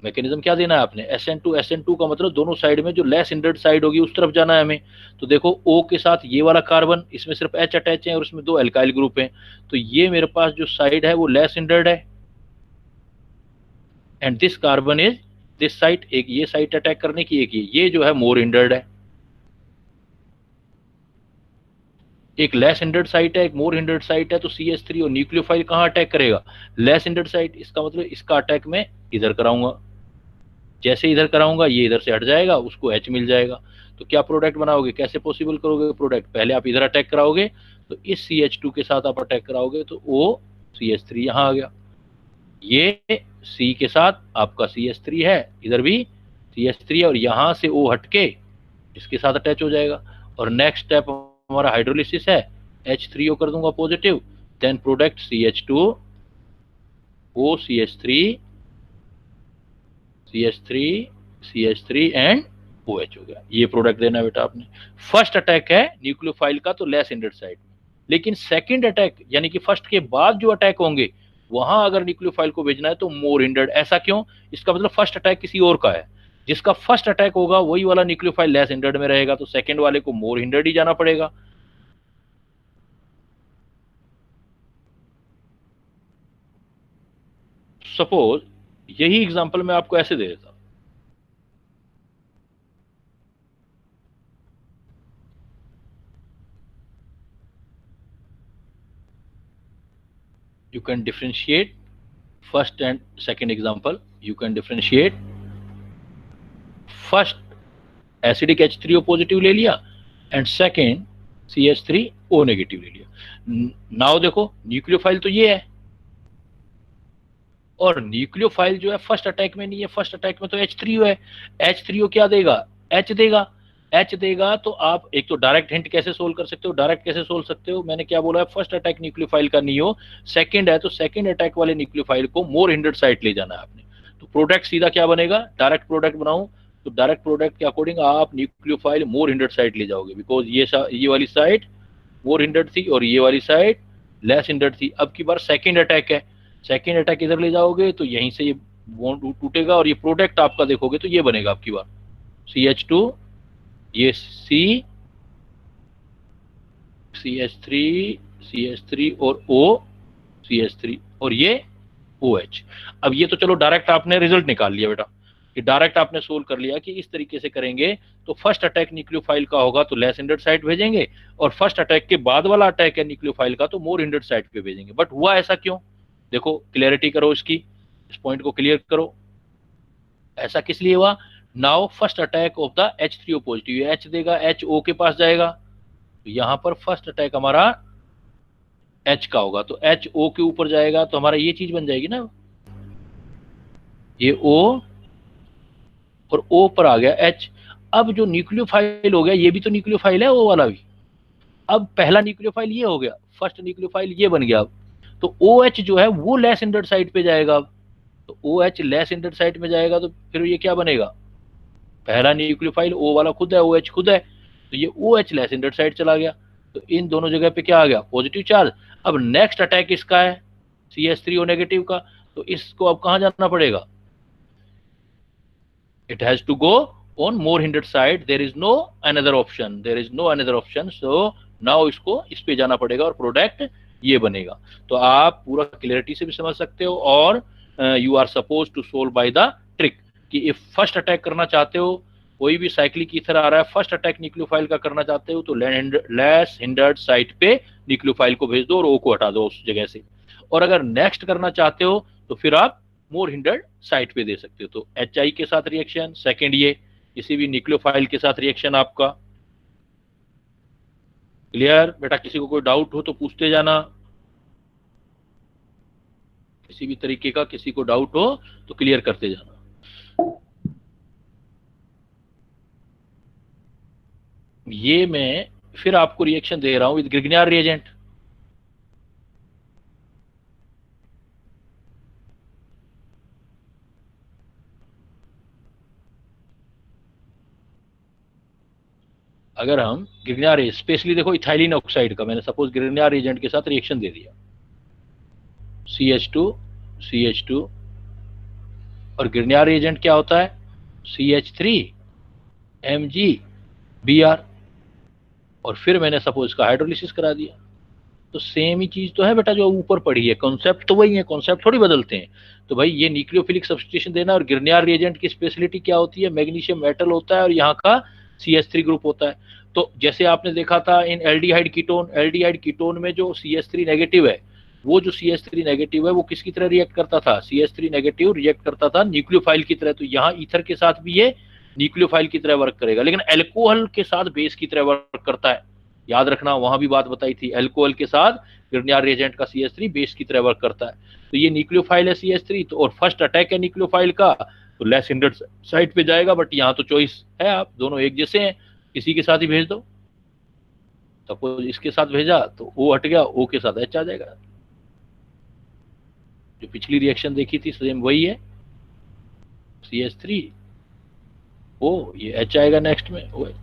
मैकेनिज्म क्या देना है आपने, SN2 का मतलब दोनों साइड में जो लेस हिंडर्ड साइड होगी उस तरफ जाना है हमें। तो देखो O के साथ ये वाला कार्बन, इसमें सिर्फ H अटैच है और उसमें 2 एल्काइल ग्रुप हैं, तो ये मेरे पास जो साइड है वो लेस हिंडर्ड है, and this carbon is this side, एक ये साइड अटैक करने की, एक ये जो है मोर हिंडर्ड है। एक लेस हिंडर्ड साइट है, एक मोर हिंडर्ड साइट है, तो CH3 और न्यूक्लियोफाइल कहाँ अटैक करेगा, लेस हिंडर्ड साइट। इसका मतलब इसका अटैक मैं इधर कराऊंगा, जैसे इधर कराऊंगा ये इधर से हट जाएगा, उसको H मिल जाएगा। तो क्या प्रोडक्ट बनाओगे, कैसे पॉसिबल करोगे प्रोडक्ट, पहले आप इधर अटैक कराओगे तो इस CH2 के साथ आप अटैक कराओगे तो O CH3 यहाँ आ गया, ये C के साथ आपका CH3 है, इधर भी CH3 है, और यहाँ से O हटके इसके साथ अटैच हो जाएगा। और नेक्स्ट स्टेप हमारा हाइड्रोलिसिस है, H3O कर दूंगा positive, then product CH2 O CH3 and OH हो गया, ये प्रोडक्ट देना है बेटा आपने। फर्स्ट अटैक है न्यूक्लियोफाइल का तो लेस हिंडर्ड साइड, लेकिन सेकंड अटैक यानी कि फर्स्ट के बाद जो अटैक होंगे वहां अगर न्यूक्लियोफाइल को भेजना है तो मोर हिंडर्ड। ऐसा क्यों, इसका मतलब फर्स्ट अटैक किसी और का है, जिसका फर्स्ट अटैक होगा वही वाला न्यूक्लियोफाइल लेस हिंडर्ड में रहेगा, तो सेकंड वाले को मोर हिंडर्ड ही जाना पड़ेगा। सपोज यही एग्जांपल मैं आपको ऐसे दे देता, you can differentiate first and second example, you can differentiate first acidic H3O positive ले लिया एंड सेकेंड CH3O नेगेटिव ले लिया। नाउ देखो न्यूक्लियोफाइल तो ये है, और न्यूक्लियोफाइल जो है फर्स्ट अटैक में नहीं है, फर्स्ट अटैक में तो H3O है। H3O क्या देगा, H देगा, H देगा, तो आप एक तो डायरेक्ट हिंट कैसे सोल्व कर सकते हो, डायरेक्ट कैसे सोल्व सकते हो, मैंने क्या बोला है, फर्स्ट अटैक न्यूक्लियोफाइल का नहीं हो, सेकंड है तो सेकंड अटैक वाले न्यूक्लियोफाइल को मोर हिंडर्ड साइट ले जाना है आपने। तो प्रोडक्ट सीधा क्या बनेगा, डायरेक्ट प्रोडक्ट बनाऊं तो डायरेक्ट प्रोडक्ट के अकॉर्डिंग आप न्यूक्लियोफाइल मोर हिंडर्ड साइट ले जाओगे, बिकॉज ये वाली साइट मोर हिंडर्ड थी और ये वाली साइट लेस हिंडर्ड थी। अब की बार सेकंड अटैक है, सेकंड अटैक इधर ले जाओगे तो यहीं से ये बॉन्ड टूटेगा और ये प्रोडक्ट आपका देखोगे तो ये बनेगा आपकी बार CH2, ये CH3 और O CH3 और ये OH। अब ये तो चलो डायरेक्ट आपने रिजल्ट निकाल लिया बेटा, कि डायरेक्ट आपने सोल्व कर लिया कि इस तरीके से करेंगे तो फर्स्ट अटैक न्यूक्लियोफाइल का होगा तो लेस हिंडर्ड साइट भेजेंगे, और फर्स्ट अटैक के बाद वाला अटैक है न्यूक्लियोफाइल का तो मोर हिंडर्ड साइट पे भेजेंगे। बट हुआ ऐसा क्यों, देखो क्लियरिटी करो इसकी, इस पॉइंट को क्लियर करो, ऐसा किस लिए हुआ। Now first attack of the H3O positive, H देगा, H O के पास जाएगा, तो यहां पर फर्स्ट अटैक हमारा H का होगा, तो H O के ऊपर जाएगा तो हमारा ये चीज बन जाएगी ना, ये O और O पर आ गया H। अब जो न्यूक्लियोफाइल हो गया ये भी तो न्यूक्लियोफाइल है O वाला भी, अब पहला न्यूक्लियोफाइल ये हो गया, फर्स्ट न्यूक्लियोफाइल ये बन गया, अब तो OH जो है वो लेस हिंडर्ड साइट पे जाएगा, अब तो OH लेस हिंडर्ड साइट में जाएगा तो फिर ये क्या बनेगा, पहला न्यूक्लियोफाइल O वाला खुद है, OH खुद है, तो ये OH लेस हिंडर्ड साइट चला गया, तो इन दोनों जगह पे क्या आ गया, पॉजिटिव चार्ज। अब नेक्स्ट अटैक इसका है CH3O नेगेटिव का, तो इसको अब कहां जाना पड़ेगा, it has to go on more hindered side, there is no another option, so now इसको इस पे जाना पड़ेगा और प्रोडक्ट ये बनेगा। तो आप पूरा क्लियरिटी से भी समझ सकते हो, और you are suppose to solve by the trick, कि इफ फर्स्ट अटैक करना चाहते हो, कोई भी साइक्लिक ईथर आ रहा है, फर्स्ट अटैक न्यूक्लियोफाइल का करना चाहते हो तो लेस हिंडर्ड साइट पे न्यूक्लियोफाइल को भेज दो और O को हटा दो उस जगह से, और अगर नेक्स्ट करना चाहते हो तो फिर आप मोर हिंडर्ड साइट पे दे सकते हो। तो HI के साथ रिएक्शन, सेकंड ये किसी भी न्यूक्लियोफाइल के साथ रिएक्शन आपका क्लियर बेटा। किसी को कोई डाउट हो तो पूछते जाना, किसी भी तरीके का किसी को डाउट हो तो क्लियर करते जाना। ये मैं फिर आपको रिएक्शन दे रहा हूं विद ग्रिग्नियर रिएजेंट, अगर हम ग्रिग्नियर स्पेशली देखो इथाइलिन ऑक्साइड का, मैंने सपोज ग्रिग्नियर एजेंट के साथ रिएक्शन दे दिया, CH2 और ग्रिग्नार्ड रिएजेंट क्या होता है? CH3Mg और फिर मैंने सपोज इसका हाइड्रोलिसिस करा दिया। तो सेम ही चीज तो है बेटा जो ऊपर पढ़ी है, कॉन्सेप्ट तो वही है, कॉन्सेप्ट थोड़ी बदलते हैं। तो भाई ये न्यूक्लियोफिलिक सब्स्टिट्यूशन देना, और ग्रिग्नार्ड रिएजेंट की स्पेशलिटी क्या होती है? मैग्नीशियम मेटल होता है और यहाँ का CH3 ग्रुप होता है। तो जैसे आपने देखा था इन एल्डिहाइड कीटोन में जो CH3 नेगेटिव है, वो जो CH3 नेगेटिव है वो किसकी तरह रिएक्ट करता था? CH3 नेगेटिव रिएक्ट करता था न्यूक्लियोफाइल की तरह। तो यहाँ ईथर के साथ भी ये न्यूक्लियोफाइल की तरह वर्क करेगा, लेकिन एल्कोहल के साथ बेस की तरह वर्क करता है। याद रखना, वहां भी बात बताई थी, एल्कोहल के साथ ग्रिग्नार्ड रिएजेंट का CH3 बेस की तरह वर्क करता है। तो ये न्यूक्लियोफाइल है CH3, तो और फर्स्ट अटैक है न्यूक्लियोफाइल का, तो लेस हिंडर्ड साइड पे जाएगा। बट यहाँ तो चॉइस है, आप दोनों एक जैसे हैं, किसी के साथ ही भेज दो। सपोज इसके साथ भेजा तो O हट गया, O के साथ H आ जाएगा। जो पिछली रिएक्शन देखी थी सेम वही है, CH3 O, ये H आएगा नेक्स्ट में OH।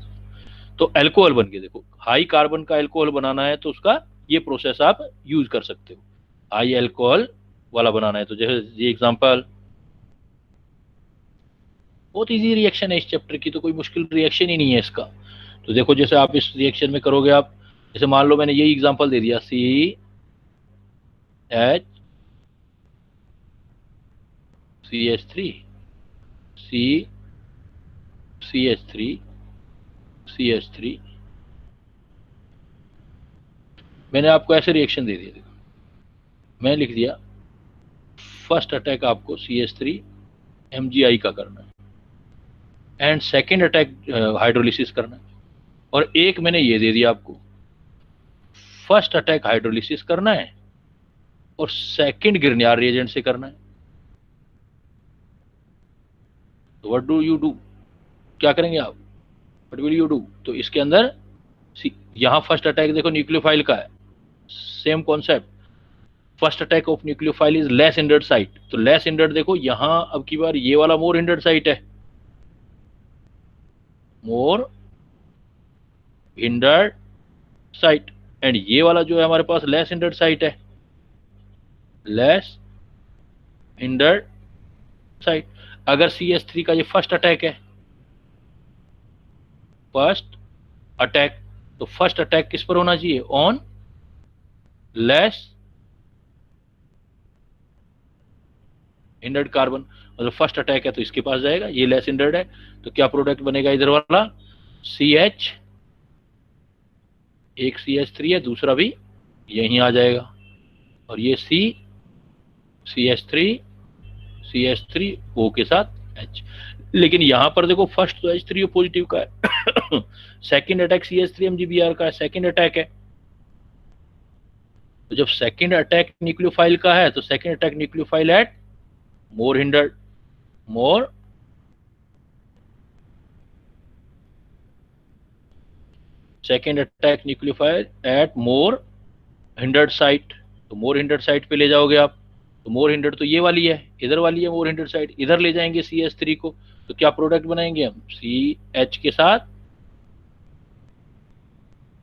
तो एल्कोहल बन के देखो, हाई कार्बन का एल्कोहल बनाना है तो उसका ये प्रोसेस आप यूज कर सकते हो। हाई एल्कोहल वाला बनाना है तो जैसे ये एग्जांपल, बहुत इजी रिएक्शन है इस चैप्टर की, तो कोई मुश्किल रिएक्शन ही नहीं है इसका। तो देखो जैसे आप इस रिएक्शन में करोगे, आप जैसे मान लो मैंने यही एग्जांपल दे दिया, CH3 CH3 मैंने आपको ऐसे रिएक्शन दे दिया। मैं लिख दिया फर्स्ट अटैक आपको CH3 MgI का करना है एंड सेकेंड अटैक हाइड्रोलिसिस करना है। और एक मैंने ये दे दिया आपको, फर्स्ट अटैक हाइड्रोलिसिस करना है और सेकेंड ग्रिग्नार्ड रिएजेंट से करना है। तो व्हाट डू यू डू, क्या करेंगे आप? What will you do? तो इसके अंदर यहां फर्स्ट अटैक देखो न्यूक्लियोफाइल का है, same concept. First attack of nucleophile is less hindered site, तो लेस हिंडर्ड देखो यहां अब की बार ये वाला मोर हिंडर्ड साइट है, मोर हिंडर्ड साइट, एंड ये वाला जो है हमारे पास लेस हिंडर्ड साइट है, लेस हिंडर्ड साइट। अगर CH3 का ये फर्स्ट अटैक है, फर्स्ट अटैक, तो फर्स्ट अटैक किस पर होना चाहिए? On less hindered carbon. मतलब फर्स्ट अटैक है तो इसके पास जाएगा, ये लेस हिंडर्ड है, तो क्या प्रोडक्ट बनेगा इधर वाला? CH, एक CH3 है, दूसरा भी यहीं आ जाएगा, और ये CH3 O के साथ H। लेकिन यहां पर देखो फर्स्ट तो H3O पॉजिटिव का है, सेकंड अटैक CH3 MgBr का है, सेकंड अटैक है। तो जब सेकंड अटैक न्यूक्लियोफाइल का है तो सेकंड अटैक न्यूक्लियोफाइल एट मोर हिंडर्ड, मोर सेकंड अटैक न्यूक्लियोफाइल एट मोर हिंडर्ड साइट। तो मोर हिंडर्ड साइट पे ले जाओगे आप, तो मोर हिंडर्ड तो ये वाली है, इधर वाली है मोर हिंडर्ड साइट, इधर ले जाएंगे CH3 को, तो क्या प्रोडक्ट बनाएंगे हम? CH के साथ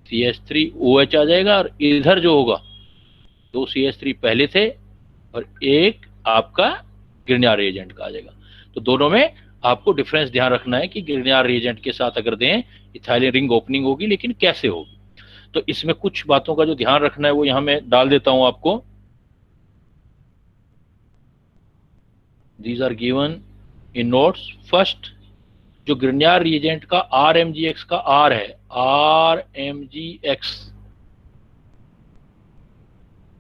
CH3OH आ जाएगा, और इधर जो होगा दो CH3 पहले थे और एक आपका ग्रिग्नार्ड रिएजेंट का आ जाएगा। तो दोनों में आपको डिफरेंस ध्यान रखना है कि ग्रिग्नार्ड रिएजेंट के साथ अगर दें इथाइलिन रिंग ओपनिंग होगी, लेकिन कैसे होगी। तो इसमें कुछ बातों का जो ध्यान रखना है वो यहां मैं डाल देता हूं आपको। These are given in notes. First, जो ग्रिग्नार्ड रिएजेंट का RMgX का R है, RMgX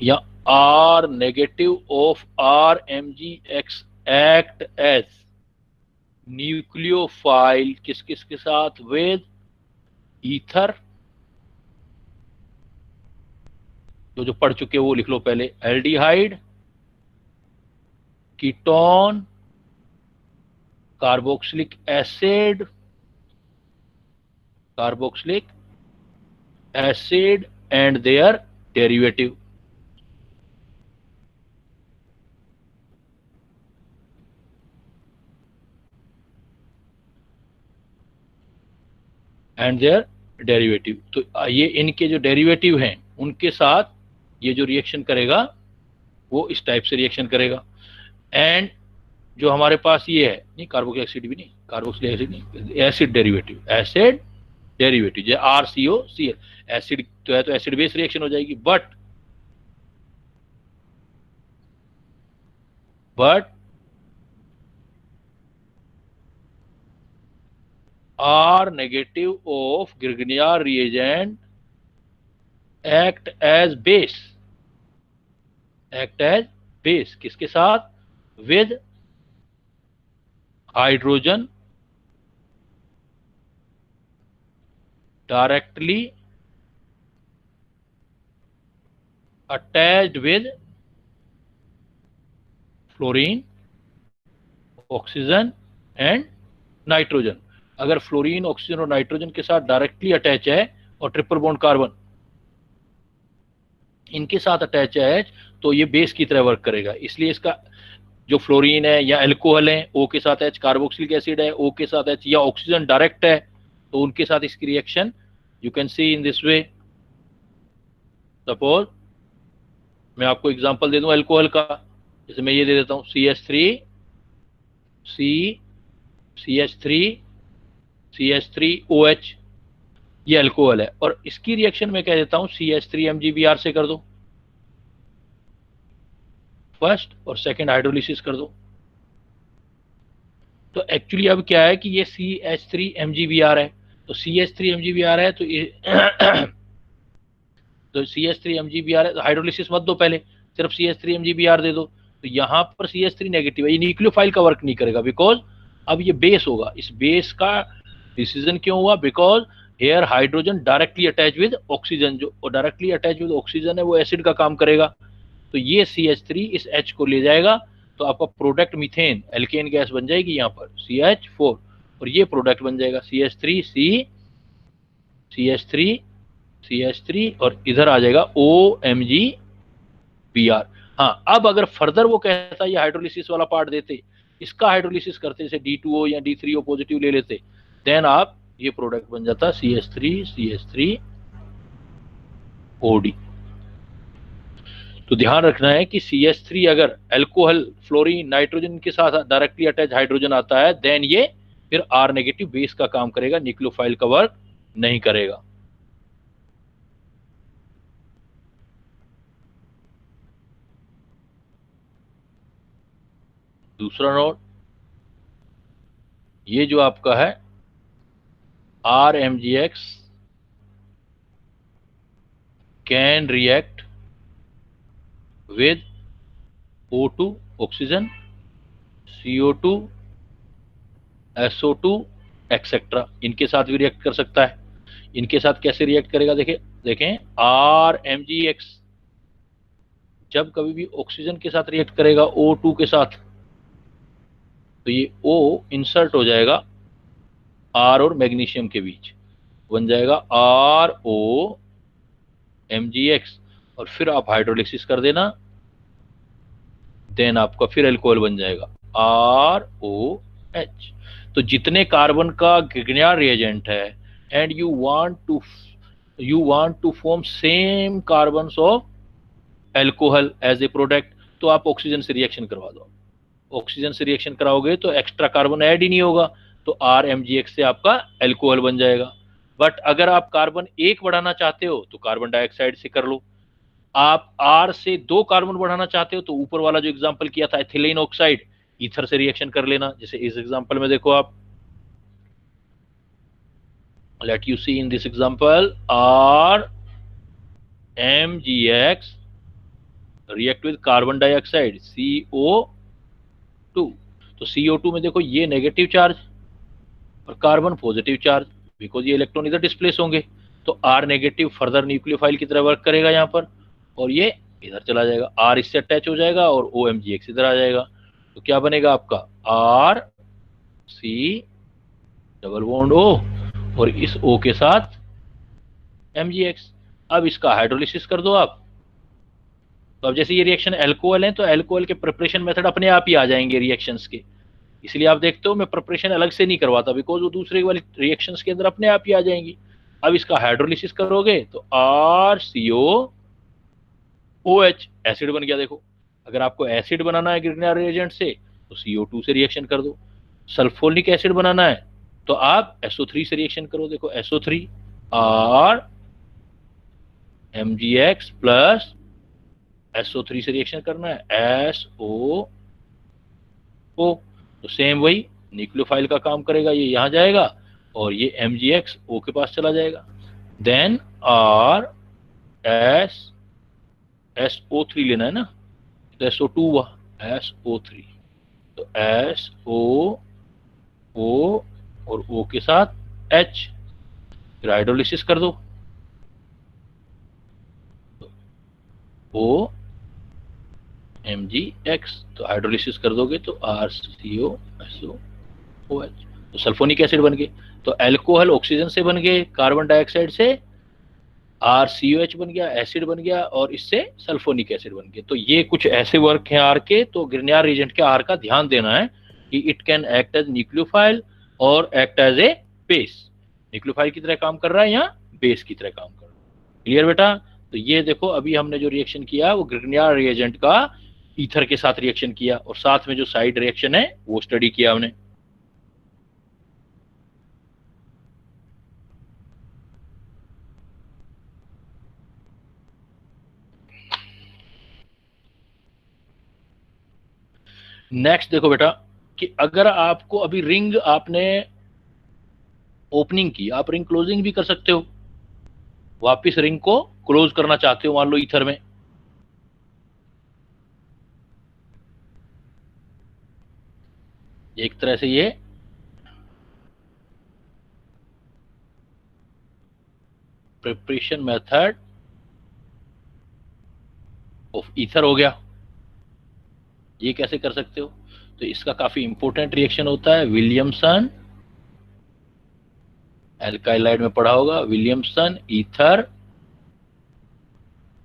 या R negative of RMgX act as nucleophile किस किस के साथ? विद ईथर, जो पढ़ चुके वो लिख लो पहले, aldehyde, ketone, carboxylic acid, and their derivative. तो ये इनके जो डेरिवेटिव हैं उनके साथ ये जो रिएक्शन करेगा वो इस टाइप से रिएक्शन करेगा। एंड जो हमारे पास ये है, नहीं कार्बोक्सिलिक एसिड भी नहीं, कार्बोक्सिलिक एसिड नहीं, एसिड डेरिवेटिव, एसिड डेरिवेटिव जो RCOCl, एसिड तो है तो एसिड बेस रिएक्शन हो जाएगी, but R negative of Grignard reagent act as base किसके साथ? with hydrogen directly attached with fluorine, oxygen and nitrogen. अगर फ्लोरीन, ऑक्सीजन और नाइट्रोजन के साथ डायरेक्टली अटैच है और ट्रिपल बॉन्ड कार्बन इनके साथ अटैच है तो ये बेस की तरह वर्क करेगा। इसलिए इसका जो फ्लोरीन है या अल्कोहल है, O के साथ H, कार्बोक्सिलिक एसिड है O के साथ H, या ऑक्सीजन डायरेक्ट है तो उनके साथ इसकी reaction you can C in this way. Suppose मैं आपको एग्जांपल दे दूं अल्कोहल का, जैसे मैं ये दे देता हूं CH3OH, ये अल्कोहल है, और इसकी रिएक्शन मैं कह देता हूं CH3MgBr से कर दो, फर्स्ट और सेकंड हाइड्रोलिसिस कर दो। तो एक्चुअली अब क्या है कि ये CH3MgBr है, तो CH3MgBr है तो ये तो CH3MgBr है तो हाइड्रोलिसिस मत दो, पहले सिर्फ CH3MgBr दे दो। तो यहाँ पर CH3 नेगेटिव है, ये न्यूक्लियोफाइल का वर्क नहीं करेगा बिकॉज अब ये बेस होगा। इस बेस का डिसीजन क्यों हुआ? Because here hydrogen directly attach with oxygen, जो डायरेक्टली अटैच विद ऑक्सीजन है वो एसिड का काम करेगा। तो ये CH3 इस H को ले जाएगा तो आपका प्रोडक्ट मीथेन एल्केन गैस बन जाएगी यहाँ पर CH4, और ये प्रोडक्ट बन जाएगा CH3 और इधर आ जाएगा OMgBr। हाँ, अब अगर फर्दर वो कहता है ये हाइड्रोलिसिस वाला पार्ट देते, इसका हाइड्रोलिसिस करते, जैसे D2O या D3O पॉजिटिव ले लेते, देन आप ये प्रोडक्ट बन जाता CH3OD। तो ध्यान रखना है कि CH3 अगर अल्कोहल, फ्लोरीन, नाइट्रोजन के साथ डायरेक्टली अटैच हाइड्रोजन आता है देन ये फिर R नेगेटिव बेस का काम करेगा, न्यूक्लियोफाइल का वर्क नहीं करेगा। दूसरा नोट, ये जो आपका है RMgX can react with O2 oxygen, CO2, SO2 etcetera, इनके साथ भी रिएक्ट कर सकता है। इनके साथ कैसे रिएक्ट करेगा? देखें RMgX जब कभी भी ऑक्सीजन के साथ रिएक्ट करेगा O2 के साथ तो ये O इंसर्ट हो जाएगा R और मैग्नीशियम के बीच, बन जाएगा ROMgX, और फिर आप हाइड्रोलिसिस कर देना, देन आपका फिर अल्कोहल बन जाएगा ROH। तो जितने कार्बन का ग्रिग्नार्ड रिएजेंट है and you want to form same carbons of alcohol as a product, तो आप ऑक्सीजन से रिएक्शन करवा दो। ऑक्सीजन से रिएक्शन कराओगे तो एक्स्ट्रा कार्बन ऐड ही नहीं होगा, तो RMgX से आपका अल्कोहल बन जाएगा। बट अगर आप कार्बन 1 बढ़ाना चाहते हो तो कार्बन डाइऑक्साइड से कर लो, आप R से 2 कार्बन बढ़ाना चाहते हो तो ऊपर वाला जो एग्जांपल किया था एथिलीन ऑक्साइड, ईथर से रिएक्शन कर लेना। जैसे इस एग्जांपल में देखो आप, let you see in this example, RMgX react with carbon dioxide CO2। तो CO2 में देखो ये नेगेटिव चार्ज और कार्बन पॉजिटिव चार्ज, बिकॉज ये इलेक्ट्रॉन इधर डिस्प्लेस होंगे, तो R नेगेटिव फर्दर न्यूक्लियोफाइल की तरह वर्क करेगा यहाँ पर, और ये इधर चला जाएगा, R इससे अटैच हो जाएगा और OMgX इधर आ जाएगा। तो क्या बनेगा आपका RC डबल बॉन्ड O और इस O के साथ MgX। अब इसका हाइड्रोलिसिस कर दो आप। तो अब जैसे ये रिएक्शन अल्कोहल है तो अल्कोहल के प्रिपरेशन मेथड अपने आप ही आ जाएंगे रिएक्शंस के, इसलिए आप देखते हो मैं प्रिपरेशन अलग से नहीं करवाता, बिकॉज वो दूसरे वाली रिएक्शंस के अंदर अपने आप ही आ जाएंगी। अब इसका हाइड्रोलिसिस करोगे तो RCOOH एसिड बन गया। देखो, अगर आपको एसिड बनाना है ग्रिग्नार्ड रिएजेंट से तो CO2 से रिएक्शन कर दो। सल्फोनिक एसिड बनाना है तो आप SO3 से रिएक्शन करो। देखो SO3 और MgX प्लस SO3 से रिएक्शन करना है SOO। तो सेम वही न्यूक्लियोफाइल का काम करेगा, ये यहाँ जाएगा और ये MgX O के पास चला जाएगा। देन R S SO3 लेना है ना, तो SO2 हुआ SO3, तो SO O और O के साथ H, फिर हाइड्रोलिसिस कर दो। O MgX, तो हाइड्रोलिसिस कर दोगे तो RCOSO-OH, तो सल्फोनिक एसिड बन गए। तो अल्कोहल ऑक्सीजन से बन गए, कार्बन डाइऑक्साइड से RCOH बन गया, एसिड बन गया, और इससे सल्फोनिक एसिड बन गया। तो ये कुछ ऐसे वर्क हैं आर के। तो ग्रिग्नार्ड रिएजेंट के आर का ध्यान देना है कि it can act as nucleophile और act as a base. Nucleophile की तरह काम कर रहा है या बेस की तरह काम कर रहा है। क्लियर बेटा? तो ये देखो अभी हमने जो रिएक्शन किया वो ग्रिग्नार्ड रिएजेंट का ईथर के साथ रिएक्शन किया, और साथ में जो साइड रिएक्शन है वो स्टडी किया हमने। नेक्स्ट देखो बेटा कि अगर आपको अभी रिंग आपने ओपनिंग की, आप रिंग क्लोजिंग भी कर सकते हो। वापस रिंग को क्लोज करना चाहते हो मान लो ईथर में, एक तरह से ये प्रिपरेशन मेथड ऑफ ईथर हो गया। ये कैसे कर सकते हो? तो इसका काफी इंपॉर्टेंट रिएक्शन होता है विलियमसन, एल्काइलाइड में पढ़ा होगा, Williamson ether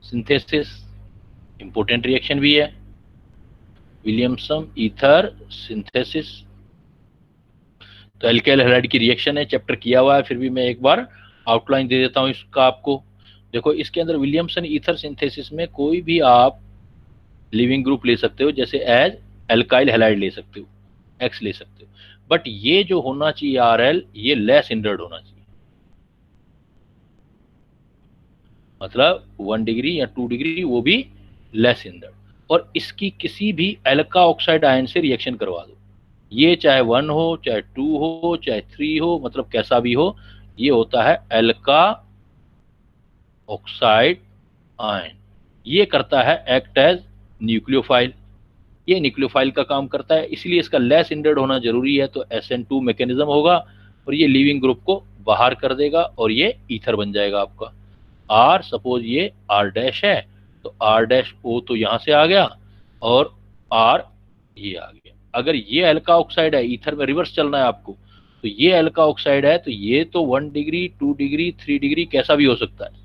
synthesis. Important reaction भी है विलियमसन ईथर सिंथेसिस। तो एल्काइल हैलाइड की रिएक्शन है, चैप्टर किया हुआ है, फिर भी मैं एक बार आउटलाइन दे देता हूं इसका आपको। देखो इसके अंदर विलियमसन ईथर सिंथेसिस में कोई भी आप लिविंग ग्रुप ले सकते हो, जैसे एज एल्काइल हैलाइड ले सकते हो, X ले सकते हो, बट ये जो होना चाहिए RL ये लेस हिंडर्ड होना चाहिए। मतलब 1 डिग्री या 2 डिग्री वो भी लेस हिंडर्ड, और इसकी किसी भी एल्का ऑक्साइड आयन से रिएक्शन करवा दो, ये चाहे 1 हो चाहे 2 हो चाहे 3 हो, मतलब कैसा भी हो, ये होता है एल्का ऑक्साइड आयन। ये करता है एक्ट एज न्यूक्लियोफाइल, ये न्यूक्लियोफाइल का काम करता है, इसलिए इसका लेस हिंडर्ड होना जरूरी है। तो SN2 मैकेनिज्म होगा और ये लिविंग ग्रुप को बाहर कर देगा और ये ईथर बन जाएगा आपका। R सपोज ये R डैश है तो R डैश O तो यहां से आ गया और R ये आ गया। अगर ये एल्का ऑक्साइड है, ईथर में रिवर्स चलना है आपको, तो ये एल्का ऑक्साइड है तो ये तो 1 डिग्री 2 डिग्री 3 डिग्री कैसा भी हो सकता है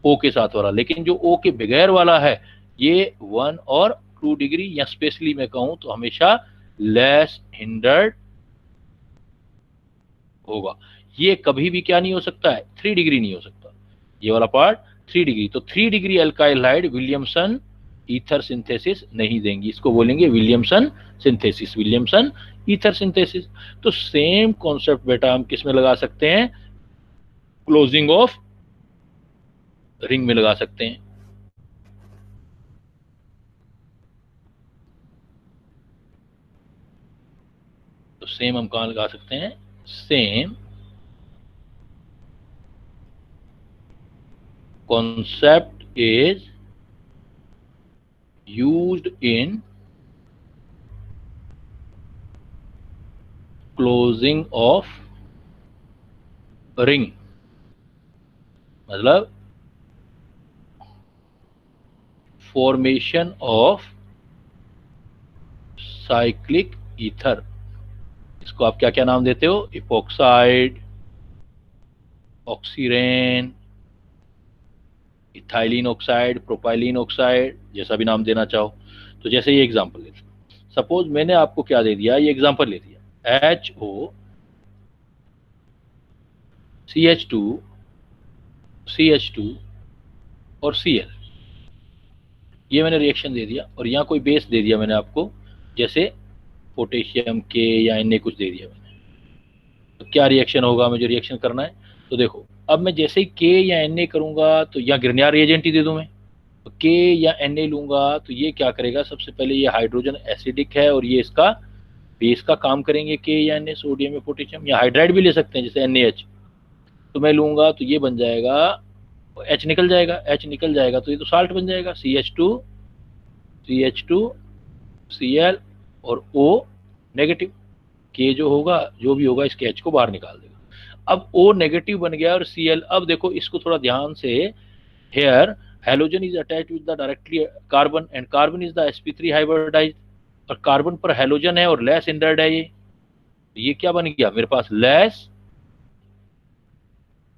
O के साथ वाला, लेकिन जो O के बगैर वाला है ये 1 और 2 डिग्री, या स्पेशली मैं कहूं तो हमेशा लेस हिंडर्ड होगा। ये कभी भी क्या नहीं हो सकता है, 3 डिग्री नहीं हो सकता, ये वाला पार्ट 3 डिग्री। तो 3 degree alkyl hide Williamson ether synthesis नहीं देंगी, इसको बोलेंगे Williamson synthesis, Williamson ether synthesis. तो सेम कॉन्सेप्ट बेटा हम किस में लगा सकते हैं, क्लोजिंग ऑफ रिंग में लगा सकते हैं। तो सेम हम कहां लगा सकते हैं, same concept is used in closing of ring, मतलब formation of cyclic ether। इसको आप क्या क्या नाम देते हो, epoxide, oxirane, ethylene oxide, propylene oxide, जैसा भी नाम देना चाहो। तो जैसे ये एग्जांपल ले लो, सपोज मैंने आपको क्या दे दिया, ये एग्जांपल ले दिया HO CH2 CH2 और Cl, ये मैंने रिएक्शन दे दिया, और यहाँ कोई बेस दे दिया मैंने आपको, जैसे पोटेशियम के या Na कुछ दे दिया मैंने, तो क्या रिएक्शन होगा, मुझे रिएक्शन करना है। तो देखो अब मैं जैसे ही के या Na करूंगा तो या ग्रिग्नार रिएजेंट ही दे दूं मैं, तो के या Na लूंगा तो ये क्या करेगा, सबसे पहले ये हाइड्रोजन एसिडिक है और ये इसका बेस का काम करेंगे के या Na, सोडियम या पोटेशियम, या हाइड्राइड भी ले सकते हैं जैसे NaH। तो मैं लूंगा तो ये बन जाएगा, H निकल जाएगा, H निकल जाएगा तो ये तो साल्ट बन जाएगा, CH2 Cl और O नेगेटिव। के जो होगा जो भी होगा इसके H को बाहर निकाल देगा। अब O नेगेटिव बन गया और Cl, अब देखो इसको थोड़ा ध्यान से, here halogen is attached with the directly carbon and carbon is the sp3 hybridized, और कार्बन पर हेलोजन है और लेस इंडर्ड है ये क्या बन गया मेरे पास, लेस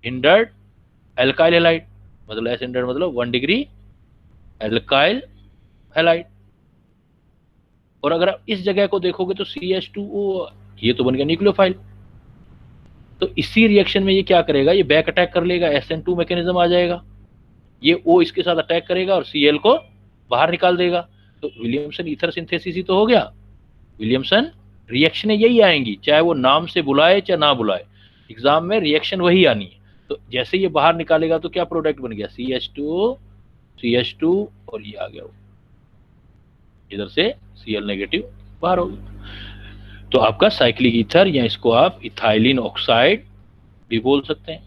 इंडर्ड एल्काइल हैलाइड, मतलब लेस इंडर्ड मतलब 1 डिग्री एल्काइल हैलाइड। और अगर आप इस जगह को देखोगे तो CH2O, ये तो बन गया न्यूक्लियोफाइल। तो इसी रिएक्शन में ये क्या करेगा, ये बैक अटैक कर लेगा, SN2 मैकेनिज्म आ जाएगा, ये O इसके साथ अटैक करेगा और Cl को बाहर निकाल देगा। तो विलियमसन ईथर सिंथेसिस ही तो हो गया। विलियमसन रिएक्शन यही आएंगी, चाहे वो नाम से बुलाए चाहे ना बुलाए, एग्जाम में रिएक्शन वही आनी है। तो जैसे ये बाहर निकालेगा तो क्या प्रोडक्ट बन गया, CH2 और ये आ गया इधर से Cl नेगेटिव बाहर हो गया। तो आपका साइक्लिक ईथर, या इसको आप इथाइलिन ऑक्साइड भी बोल सकते हैं,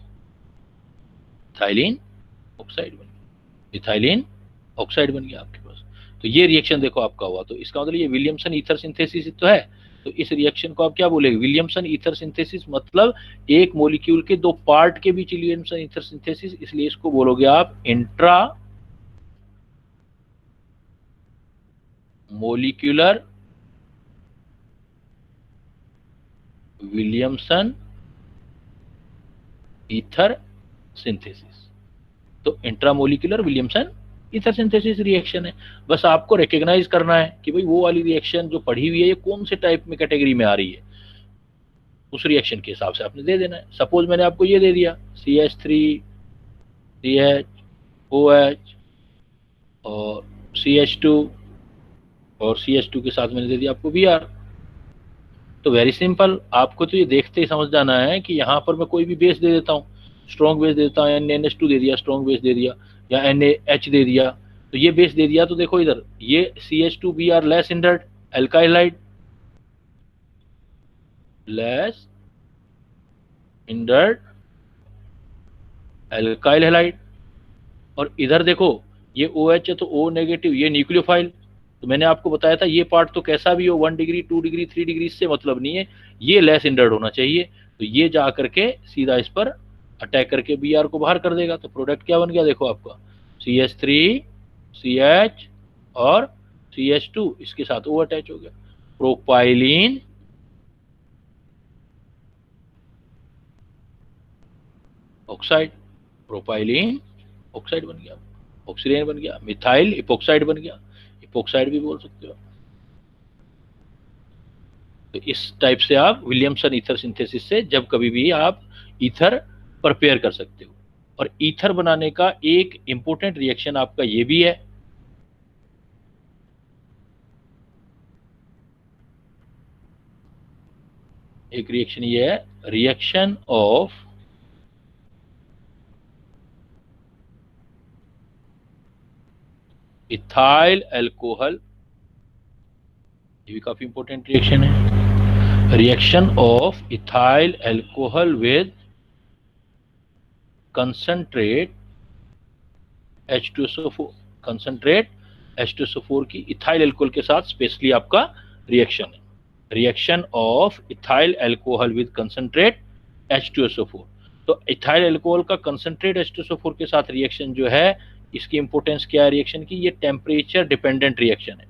इथाइलिन ऑक्साइड बन गया, इथाइलिन ऑक्साइड बन गया आपके पास। तो ये रिएक्शन देखो आपका हुआ, तो इसका मतलब ये विलियमसन ईथर सिंथेसिस तो है। तो इस रिएक्शन को आप क्या बोलेंगे, विलियमसन ईथर सिंथेसिस, मतलब एक मॉलिक्यूल के दो पार्ट के बीच विलियमसन ईथर सिंथेसिस, इसलिए इसको बोलोगे आप intra molecular Williamson ether synthesis. तो intramolecular Williamson ether synthesis reaction है। बस आपको रिकॉग्नाइज करना है कि भाई वो वाली रिएक्शन जो पढ़ी हुई है ये कौन से टाइप में कैटेगरी में आ रही है, उस रिएक्शन के हिसाब से आपने दे देना है। सपोज मैंने आपको ये दे दिया CH3 CH OH और CH2, और CH2 के साथ मैंने दे दिया आपको Br। तो वेरी सिंपल, आपको तो ये देखते ही समझ जाना है कि यहाँ पर मैं कोई भी बेस दे देता हूँ, स्ट्रॉन्ग बेस दे देता हूँ, NaNH2 दे दिया, स्ट्रॉन्ग बेस दे दिया, या NaH दे दिया, तो ये बेस दे दिया। तो देखो इधर ये CH2Br less hindered alkyl halide, less hindered alkyl halide, और इधर देखो ये OH है तो O नेगेटिव, ये न्यूक्लियोफाइल। तो मैंने आपको बताया था ये पार्ट तो कैसा भी हो, 1 डिग्री 2 डिग्री 3 डिग्री इससे मतलब नहीं है, ये लेस इंडर्ड होना चाहिए। तो ये जा करके सीधा इस पर अटैक करके Br को बाहर कर देगा। तो प्रोडक्ट क्या बन गया देखो आपका, CH3 CH और CH2, इसके साथ O अटैच हो गया, प्रोपाइलिन ऑक्साइड, प्रोपाइलिन ऑक्साइड बन गया, ऑक्सीडेन बन गया, मिथाइल इपोक्साइड बन गया, इपोक्साइड भी बोल सकते हो। तो इस टाइप से आप विलियमसन ईथर सिंथेसिस से जब कभी भी आप ईथर प्रिपेयर कर सकते हो। और ईथर बनाने का एक इंपॉर्टेंट रिएक्शन आपका ये भी है, एक रिएक्शन ये है, रिएक्शन ऑफ इथाइल अल्कोहल, ये भी काफी इंपॉर्टेंट रिएक्शन है, reaction of ethyl alcohol with concentrate H2SO4, concentrate H2SO4 की इथाइल अल्कोहल के साथ स्पेशली आपका रिएक्शन है, reaction of ethyl alcohol with concentrate H2SO4। तो इथाइल अल्कोहल का कंसंट्रेट H2SO4 के साथ रिएक्शन जो है, इसकी इंपॉर्टेंस क्या है रिएक्शन की, ये टेम्परेचर डिपेंडेंट रिएक्शन है,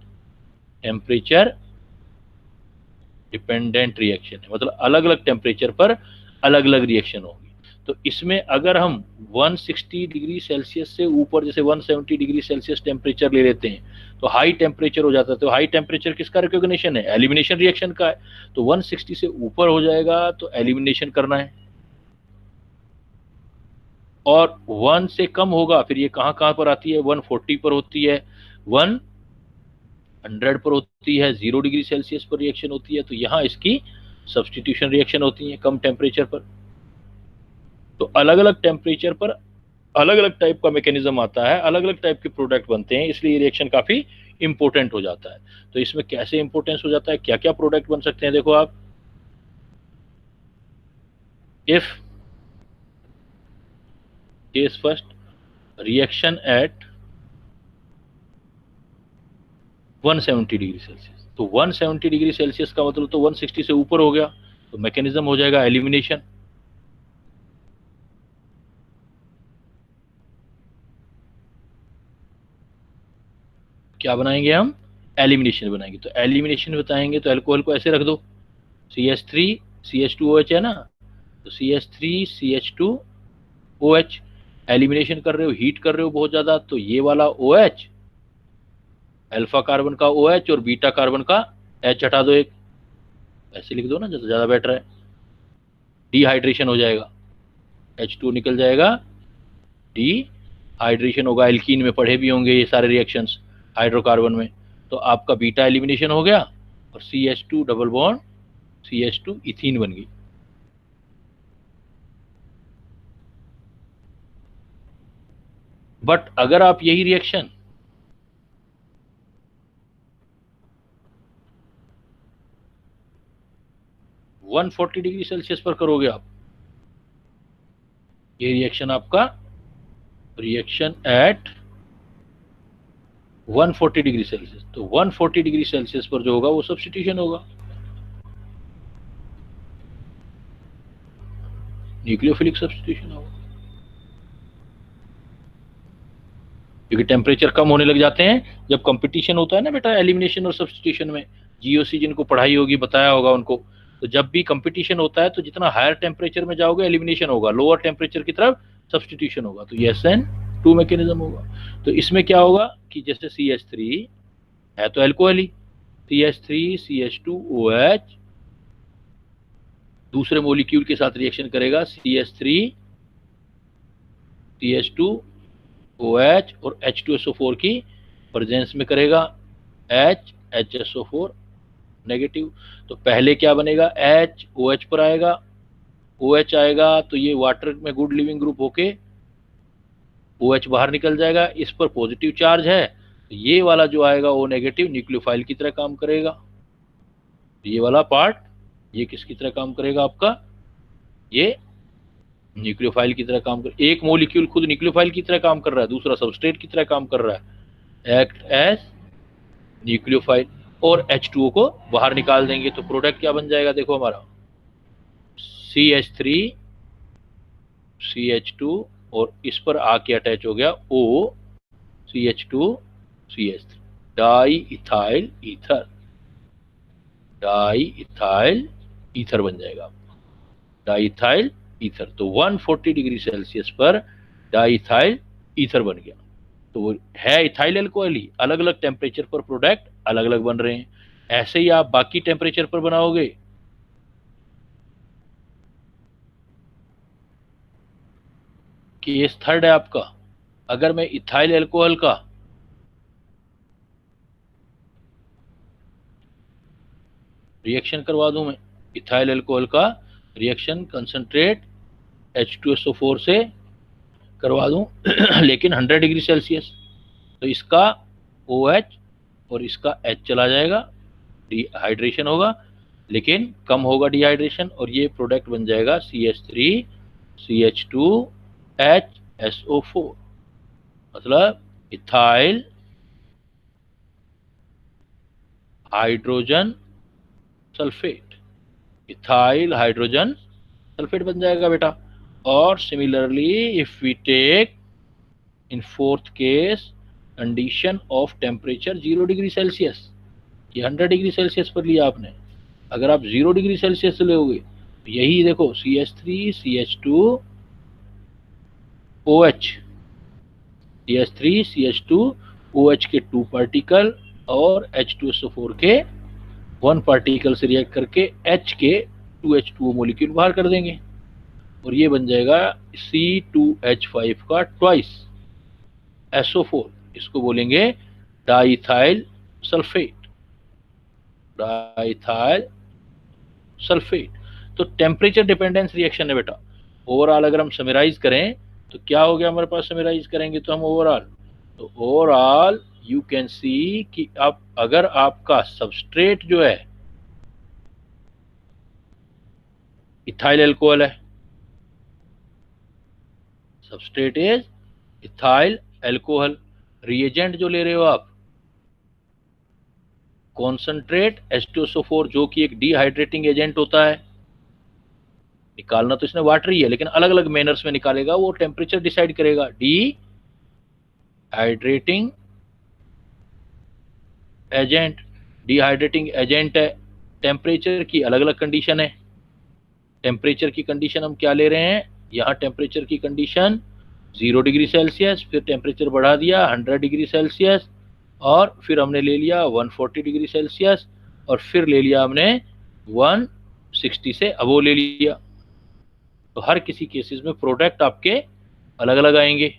टेम्परेचर डिपेंडेंट रिएक्शन है, मतलब अलग अलग टेम्परेचर पर अलग अलग रिएक्शन होगी। तो इसमें अगर हम 160 डिग्री सेल्सियस से ऊपर, जैसे 170 डिग्री सेल्सियस टेम्परेचर ले लेते हैं तो हाई टेम्परेचर हो जाता है। तो हाई टेम्परेचर किसका रिकॉग्निशन है, एलिमिनेशन रिएक्शन का है। तो 160 से ऊपर हो जाएगा तो एलिमिनेशन करना है, और 1 से कम होगा फिर ये कहाँ कहाँ पर आती है, 140 पर होती है, 1 100 पर होती है, 0 डिग्री सेल्सियस पर रिएक्शन होती है, तो यहाँ इसकी सब्स्टिट्यूशन रिएक्शन होती है कम टेम्परेचर पर। तो अलग अलग टेम्परेचर पर अलग अलग टाइप का मैकेनिज्म आता है, अलग अलग टाइप के प्रोडक्ट बनते हैं, इसलिए रिएक्शन काफी इंपॉर्टेंट हो जाता है। तो इसमें कैसे इंपॉर्टेंस हो जाता है, क्या क्या प्रोडक्ट बन सकते हैं, देखो आप, if case first, reaction at 170 degree Celsius, तो 170 डिग्री सेल्सियस का मतलब तो 160 से ऊपर हो गया, तो मैकेनिज्म हो जाएगा एलिमिनेशन। क्या बनाएंगे हम, एलिमिनेशन बनाएंगे। तो एलिमिनेशन बताएंगे तो अल्कोहल को ऐसे रख दो, CH3 CH2OH है ना, तो CH3 CH2OH, एलिमिनेशन कर रहे हो, हीट कर रहे हो बहुत ज्यादा, तो ये वाला OH, अल्फा कार्बन का OH और बीटा कार्बन का H हटा दो एक, ऐसे लिख दो ना, ज्यादा बेटर है। डिहाइड्रेशन हो जाएगा, H2 निकल जाएगा, डिहाइड्रेशन होगा। एल्कीन में पढ़े भी होंगे ये सारे रिएक्शंस हाइड्रोकार्बन में। तो आपका बीटा एलिमिनेशन हो गया और CH2 double bond CH2 ethene बन गई। बट अगर आप यही रिएक्शन 140 डिग्री सेल्सियस पर करोगे आप, ये रिएक्शन आपका रिएक्शन एट 140 डिग्री सेल्सियस, तो 140 डिग्री सेल्सियस पर जो होगा वो सब्स्टिट्यूशन होगा, न्यूक्लियोफिलिक सब्स्टिट्यूशन होगा। क्योंकि टेम्परेचर कम होने लग जाते हैं जब कंपटीशन होता है ना बेटा, एलिमिनेशन और सब्स्टिट्यूशन में। जीओसी जिनको पढ़ाई होगी, बताया होगा उनको, तो जब भी कंपटीशन होता है तो जितना हायर टेम्परेचर में जाओगे एलिमिनेशन होगा, लोअर टेम्परेचर की तरफ सब्स्टिट्यूशन होगा, तो ये SN2 मैकेनिज्म होगा। तो इसमें क्या होगा कि जैसे CH3 है तो अल्कोहल ही, CH3 CH2OH दूसरे मोलिक्यूल के साथ रिएक्शन करेगा, CH3 CH2OH और H2SO4 की प्रेजेंस में करेगा, HHSO4 नेगेटिव। तो पहले क्या बनेगा, H OH पर आएगा, OH आएगा तो ये वाटर में गुड लिविंग ग्रुप होके OH बाहर निकल जाएगा, इस पर पॉजिटिव चार्ज है, तो ये वाला जो आएगा वो नेगेटिव न्यूक्लियोफाइल की तरह काम करेगा। ये वाला पार्ट ये किसकी तरह काम करेगा आपका, ये न्यूक्लियोफाइल की तरह काम कर, एक मोलिक्यूल खुद न्यूक्लियोफाइल की तरह काम कर रहा है, दूसरा सबस्ट्रेट की तरह काम कर रहा है, एक्ट एज न्यूक्लियोफाइल, और H2O को बाहर निकाल देंगे, तो प्रोडक्ट क्या बन जाएगा, देखो हमारा CH3 CH2 और इस पर आके अटैच हो गया O CH2 CH3, di ethyl ether, di ethyl ether बन जाएगा, डाई इथाइल ईथर। तो 140 डिग्री सेल्सियस पर डाई इथाइल ईथर बन गया। तो वो है इथाइल अल्कोहल ही, अलग अलग टेम्परेचर पर प्रोडक्ट अलग अलग बन रहे हैं। ऐसे ही आप बाकी टेम्परेचर पर बनाओगे, केस थर्ड है आपका, अगर मैं इथाइल अल्कोहल का रिएक्शन करवा दूं, मैं इथाइल अल्कोहल का रिएक्शन कंसंट्रेट H2SO4 से करवा दूं लेकिन 100 डिग्री सेल्सियस, तो इसका OH और इसका H चला जाएगा, डिहाइड्रेशन होगा, लेकिन कम होगा डिहाइड्रेशन, और ये प्रोडक्ट बन जाएगा CH3 CH2HSO4, मतलब ethyl hydrogen sulphate, ethyl hydrogen sulphate बन जाएगा बेटा। और similarly if we take in fourth case condition of temperature 0 degree Celsius, ये 100 डिग्री सेल्सियस पर लिया आपने, अगर आप 0 डिग्री सेल्सियस से लोगे तो यही देखो CH3 CH2OH, CH3 CH2OH के 2 पार्टिकल और H2SO4 के 1 पार्टिकल से रिएक्ट करके H के 2H2O मोलिक्यूल बाहर कर देंगे, और ये बन जाएगा C2H5 का ट्वाइस SO4, इसको बोलेंगे डाइथाइल सल्फेट, डाइथाइल सल्फेट। तो टेम्परेचर डिपेंडेंस रिएक्शन है बेटा। ओवरऑल अगर हम समराइज करें तो क्या हो गया हमारे पास, समराइज करेंगे तो हम ओवरऑल, तो ओवरऑल यू कैन सी कि आप अगर आपका सबस्ट्रेट जो है इथाइल एल्कोहल है, substrate is ethyl alcohol, reagent जो ले रहे हो आप कॉन्सेंट्रेट H2SO4 जो कि एक डिहाइड्रेटिंग एजेंट होता है। निकालना तो इसने वाटर ही है लेकिन अलग अलग मैनर्स में निकालेगा, वो टेम्परेचर डिसाइड करेगा। डिहाइड्रेटिंग एजेंट, डिहाइड्रेटिंग एजेंट है, टेम्परेचर की अलग अलग कंडीशन है। टेम्परेचर की कंडीशन हम क्या ले रहे हैं, यहाँ टेम्परेचर की कंडीशन 0 डिग्री सेल्सियस, फिर टेम्परेचर बढ़ा दिया 100 डिग्री सेल्सियस, और फिर हमने ले लिया 140 डिग्री सेल्सियस, और फिर ले लिया हमने 160 से अबो ले लिया। तो हर किसी केसेस में प्रोडक्ट आपके अलग अलग आएंगे।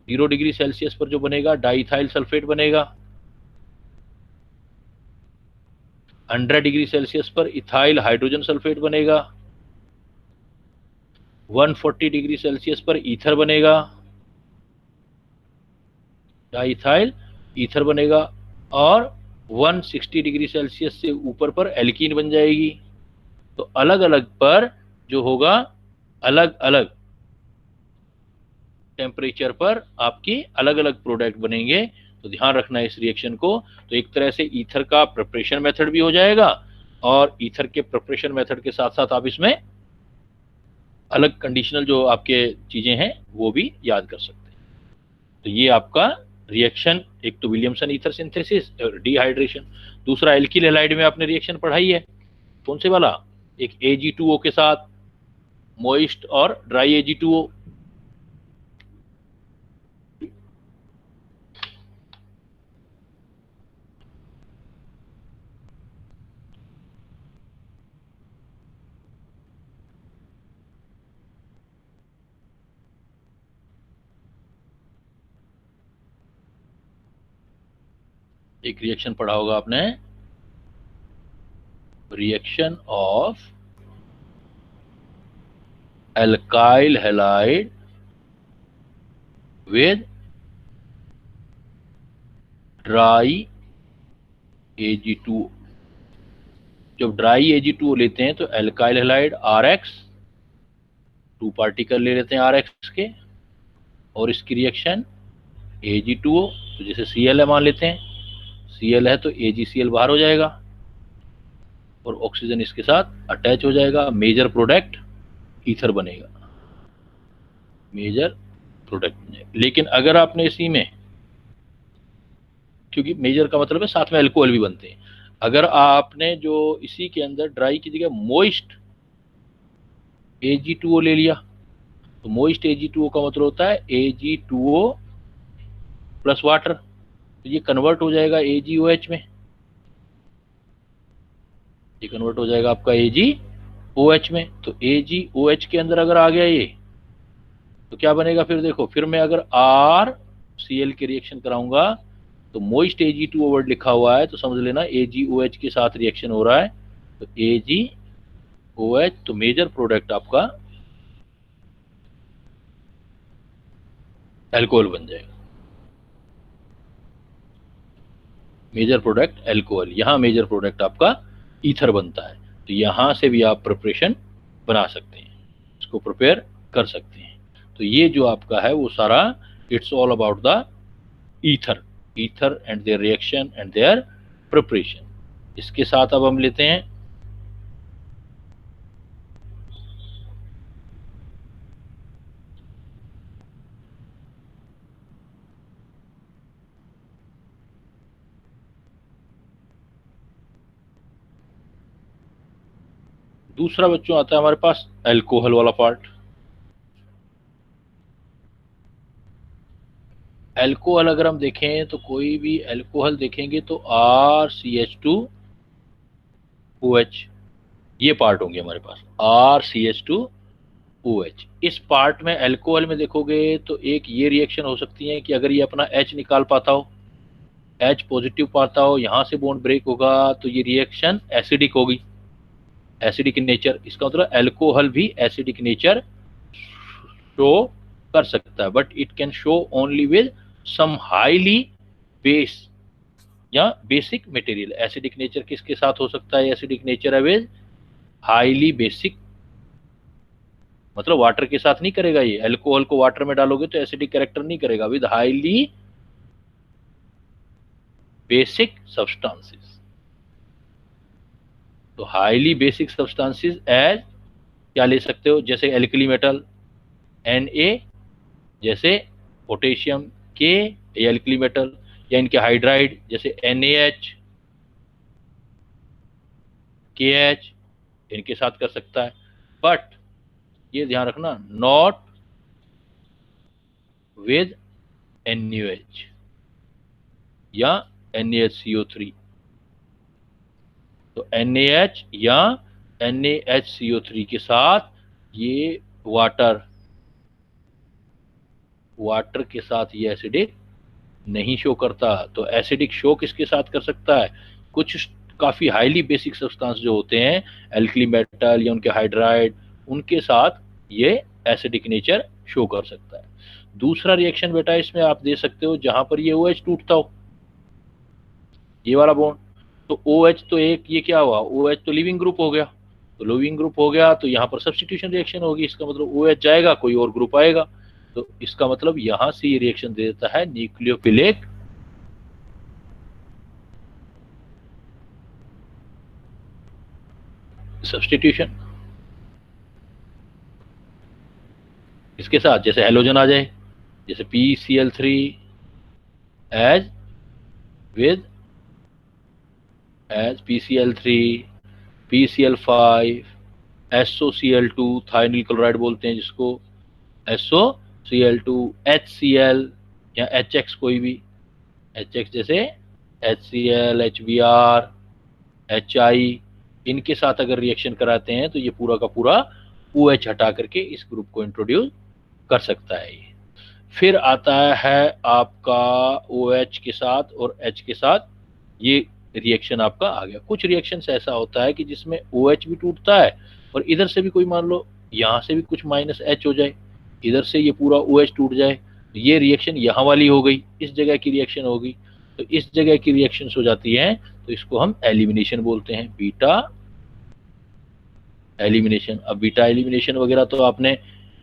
0 डिग्री सेल्सियस पर जो बनेगा डाइथाइल सल्फेट बनेगा, 100 डिग्री सेल्सियस पर इथाइल हाइड्रोजन सल्फेट बनेगा, 140 डिग्री सेल्सियस पर ईथर बनेगा, डाइथाइल ईथर बनेगा, और 160 डिग्री सेल्सियस से ऊपर पर एल्कीन बन जाएगी। तो अलग अलग पर जो होगा, अलग अलग टेम्परेचर पर आपकी अलग अलग प्रोडक्ट बनेंगे। तो ध्यान रखना है इस रिएक्शन को। तो एक तरह से ईथर का प्रिपरेशन मेथड भी हो जाएगा, और ईथर के प्रिपरेशन मेथड के साथ साथ आप इसमें अलग कंडीशनल जो आपके चीजें हैं वो भी याद कर सकते हैं। तो ये आपका रिएक्शन, एक तो विलियमसन ईथर सिंथेसिस और डिहाइड्रेशन। दूसरा एल्किल हैलाइड में आपने रिएक्शन पढ़ाई है, कौन से वाला, एक Ag2O के साथ मोइस्ट और ड्राई Ag2O। एक रिएक्शन पढ़ा होगा आपने, reaction of alkyl halide with dry Ag2O। जब ड्राई Ag2O लेते हैं तो एल्काइल हैलाइड RX 2 पार्टिकल ले लेते हैं RX के, और इसकी रिएक्शन Ag2O, तो जैसे Cl है मान लेते हैं, Cl है तो AgCl बाहर हो जाएगा और ऑक्सीजन इसके साथ अटैच हो जाएगा, मेजर प्रोडक्ट ईथर बनेगा, मेजर प्रोडक्ट बनेगा। लेकिन अगर आपने इसी में, क्योंकि मेजर का मतलब है साथ में अल्कोहल भी बनते हैं, अगर आपने जो इसी के अंदर ड्राई की जगह मोइस्ट Ag2O ले लिया, तो मोइस्ट Ag2O का मतलब होता है Ag2O प्लस वाटर, तो ये कन्वर्ट हो जाएगा AgOH में, ये कन्वर्ट हो जाएगा आपका AgOH में। तो AgOH के अंदर अगर आ गया ये, तो क्या बनेगा फिर देखो, फिर मैं अगर RCl के रिएक्शन कराऊंगा तो मोइस्ट Ag2O वर्ड लिखा हुआ है तो समझ लेना AgOH के साथ रिएक्शन हो रहा है, तो AgOH, तो मेजर प्रोडक्ट आपका अल्कोहल बन जाएगा, मेजर प्रोडक्ट अल्कोहल। यहाँ मेजर प्रोडक्ट आपका ईथर बनता है। तो यहाँ से भी आप प्रिपरेशन बना सकते हैं, इसको प्रिपेयर कर सकते हैं। तो ये जो आपका है वो सारा, it's all about the ether, ether and their reaction and there preparation. इसके साथ अब हम लेते हैं दूसरा, बच्चों आता है हमारे पास अल्कोहल वाला पार्ट। अल्कोहल अगर हम देखें तो कोई भी अल्कोहल देखेंगे तो RCH2OH, ये पार्ट होंगे हमारे पास, RCH2OH। इस पार्ट में अल्कोहल में देखोगे तो एक ये रिएक्शन हो सकती है कि अगर ये अपना H निकाल पाता हो, H पॉजिटिव पाता हो, यहाँ से बॉन्ड ब्रेक होगा तो ये रिएक्शन एसिडिक होगी, एसिडिक नेचर। इसका मतलब अल्कोहल भी एसिडिक नेचर शो कर सकता है, but it can show only with some highly base या बेसिक मटेरियल। एसिडिक नेचर किसके साथ हो सकता है? एसिडिक नेचर है विद हाईली बेसिक, मतलब वाटर के साथ नहीं करेगा ये। अल्कोहल को वाटर में डालोगे तो एसिडिक कैरेक्टर नहीं करेगा, विद हाईली बेसिक सब्सटेंसेस। तो हाईली बेसिक सब्सटेंसेस एज क्या ले सकते हो? जैसे एल्कली मेटल Na, जैसे पोटेशियम के एल्कली मेटल, या इनके हाइड्राइड जैसे NaH, KH, इनके साथ कर सकता है। बट ये ध्यान रखना, नॉट विद NaOH या NaHCO3। तो NaH या NaHCO3 के साथ ये वाटर के साथ ये एसिडिक नहीं शो करता। तो एसिडिक शो किसके साथ कर सकता है? कुछ काफी हाईली बेसिक सब्सटेंस जो होते हैं, एल्कली मेटल या उनके हाइड्राइड, उनके साथ ये एसिडिक नेचर शो कर सकता है। दूसरा रिएक्शन बेटा इसमें आप दे सकते हो जहां पर ये OH टूटता हो, ये वाला बॉन्ड। तो OH तो एक, ये क्या हुआ? OH तो लिविंग ग्रुप हो गया। तो लिविंग ग्रुप हो गया तो यहाँ पर सब्स्टिट्यूशन रिएक्शन होगी। इसका मतलब OH जाएगा, कोई और ग्रुप आएगा। तो इसका मतलब यहां से ये रिएक्शन दे देता है न्यूक्लियोफिलिक सब्स्टिट्यूशन। इसके साथ जैसे हेलोजन आ जाए, जैसे PCl3 as with as PCl3, PCl5, SOCl2, thionyl chloride बोलते हैं जिसको, SOCl2, HCl या HX, कोई भी HX जैसे HCl, HBr, HI, इनके साथ अगर रिएक्शन कराते हैं तो ये पूरा का पूरा OH हटा करके इस ग्रुप को इंट्रोड्यूस कर सकता है ये। फिर आता है आपका OH के साथ और H के साथ ये रिएक्शन आपका आ गया। कुछ रिएक्शन ऐसा होता है कि जिसमें OH भी टूटता है और इधर से भी कोई, मान लो यहाँ से भी कुछ -H हो जाए, इधर से ये पूरा OH टूट जाए, तो ये रिएक्शन यहाँ वाली हो गई, इस जगह की रिएक्शन होगी। तो इस जगह की रिएक्शन हो जाती है तो इसको हम एलिमिनेशन बोलते हैं, बीटा एलिमिनेशन। अब बीटा एलिमिनेशन वगैरह तो आपने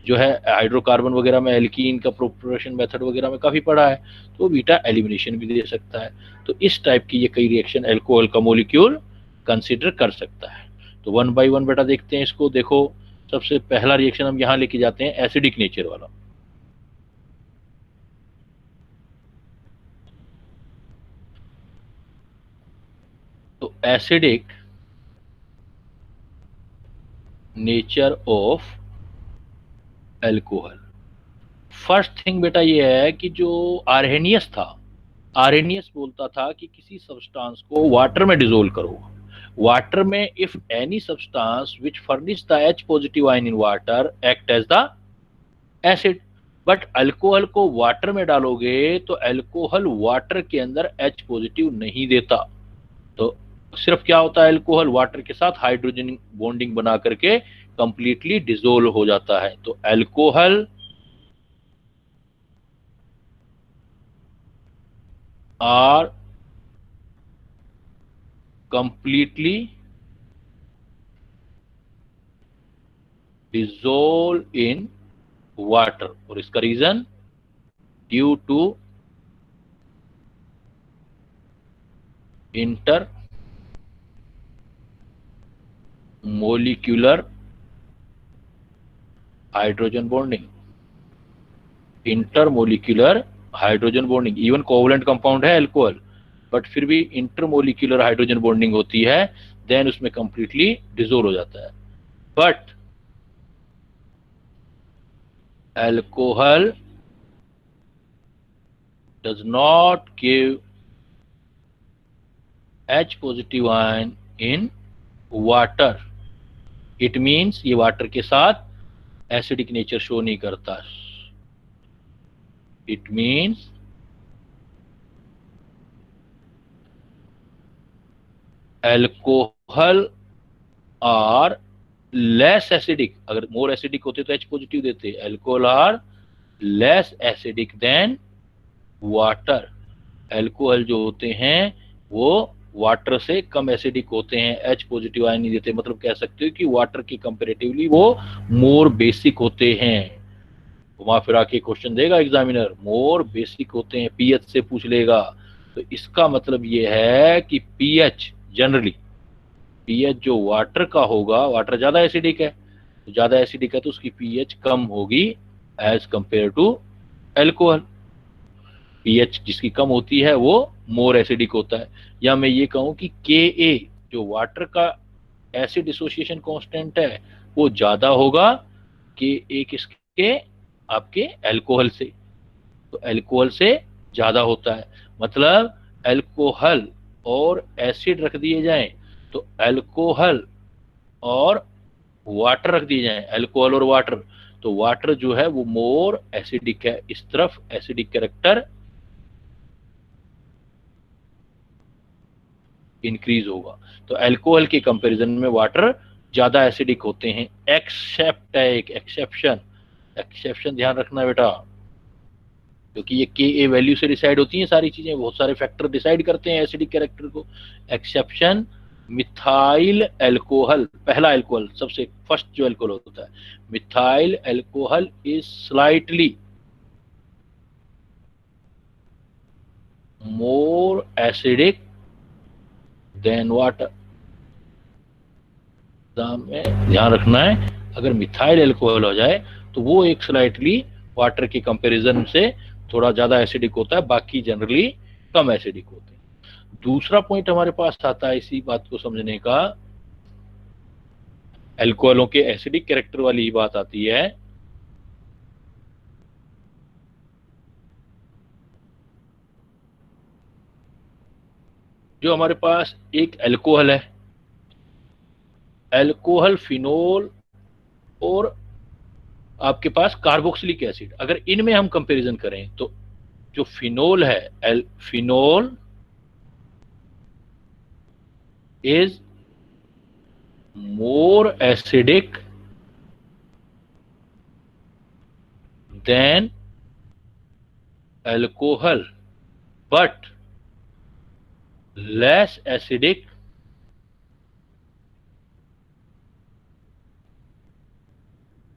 जो है हाइड्रोकार्बन वगैरह में एल्कीन का प्रोपरेशन मेथड वगैरह में काफी पढ़ा है, तो बीटा एलिमिनेशन भी दे सकता है। तो इस टाइप की ये कई रिएक्शन अल्कोहल का मॉलिक्यूल कंसीडर कर सकता है। तो 1 बाय 1 बेटा देखते हैं इसको। देखो, सबसे पहला रिएक्शन हम यहाँ लेके जाते हैं एसिडिक नेचर वाला। तो acidic nature of alcohol, first thing बेटा ये है कि जो आर्हेनियस था, आर्हेनियस बोलता था कि किसी सब्सटेंस को वाटर में डिसोल्व करो। वाटर में if any substance which furnish the H positive ion in water act as the acid. But alcohol को वाटर में डालोगे तो अल्कोहल वाटर के अंदर H पॉजिटिव नहीं देता। तो सिर्फ क्या होता है, अल्कोहल वाटर के साथ हाइड्रोजन बॉन्डिंग बना करके कंप्लीटली डिसोल्व हो जाता है। तो alcohol are completely dissolve in water, और इसका reason due to intermolecular hydrogen bonding, intermolecular hydrogen bonding. Even covalent compound है अल्कोहल, बट फिर भी इंटर मोलिक्यूलर हाइड्रोजन बॉन्डिंग होती है, देन उसमें कंप्लीटली डिसोल्व हो जाता है। But alcohol does not give H positive ion in water. It means ये वाटर के साथ एसिडिक नेचर शो नहीं करता। It means alcohol are less acidic, अगर मोर एसिडिक होते तो H पॉजिटिव देते, alcohol are less acidic than water, alcohol जो होते हैं वो वाटर से कम एसिडिक होते हैं, H पॉजिटिव आयन नहीं देते, मतलब कह सकते हो कि वाटर की कंपेरेटिवली वो मोर बेसिक होते हैं। घुमा फिरा के क्वेश्चन देगा एग्जामिनर, मोर बेसिक होते हैं, पीएच से पूछ लेगा। तो इसका मतलब ये है कि पीएच जनरली, पीएच जो वाटर का होगा, वाटर ज्यादा एसिडिक है, तो ज्यादा एसिडिक है तो उसकी पीएच कम होगी as compare to alcohol. PH जिसकी कम होती है वो मोर एसिडिक होता है। या मैं ये कहूं कि के ए जो वाटर का एसिड एसोसिएशन कांस्टेंट है वो ज्यादा होगा के ए किसके, आपके एल्कोहल से, तो एल्कोहल से ज्यादा होता है। मतलब एल्कोहल और एसिड रख दिए जाएं तो एल्कोहल और वाटर रख दिए जाएं, एल्कोहल और वाटर, तो वाटर जो है वो मोर एसिडिक है, इस तरफ एसिडिक कैरेक्टर इंक्रीज होगा। तो अल्कोहल के कंपैरिजन में वाटर ज्यादा एसिडिक होते हैं, एक्सेप्ट है एक एक्सेप्शन, एक्सेप्शन ध्यान रखना बेटा, क्योंकि ये के ए वैल्यू से डिसाइड होती हैं सारी चीजें, बहुत सारे फैक्टर डिसाइड करते हैं एसिडिक कैरेक्टर को। एक्सेप्शन मिथाइल एल्कोहल, पहला एल्कोहल सबसे फर्स्ट जो एल्कोहल होता है, methyl alcohol is slightly more acidic than water. में ध्यान रखना है, अगर मिथाइल एल्कोहल हो जाए तो वो एक स्लाइटली वाटर के कंपैरिजन से थोड़ा ज्यादा एसिडिक होता है, बाकी जनरली कम एसिडिक होते हैं। दूसरा पॉइंट हमारे पास आता है इसी बात को समझने का, एल्कोहलों के एसिडिक कैरेक्टर वाली ही बात आती है। जो हमारे पास एक एल्कोहल है, एल्कोहल, फिनोल और आपके पास कार्बोक्सिलिक एसिड, अगर इनमें हम कंपैरिजन करें तो जो फिनोल है, phenol is more acidic than alcohol but less acidic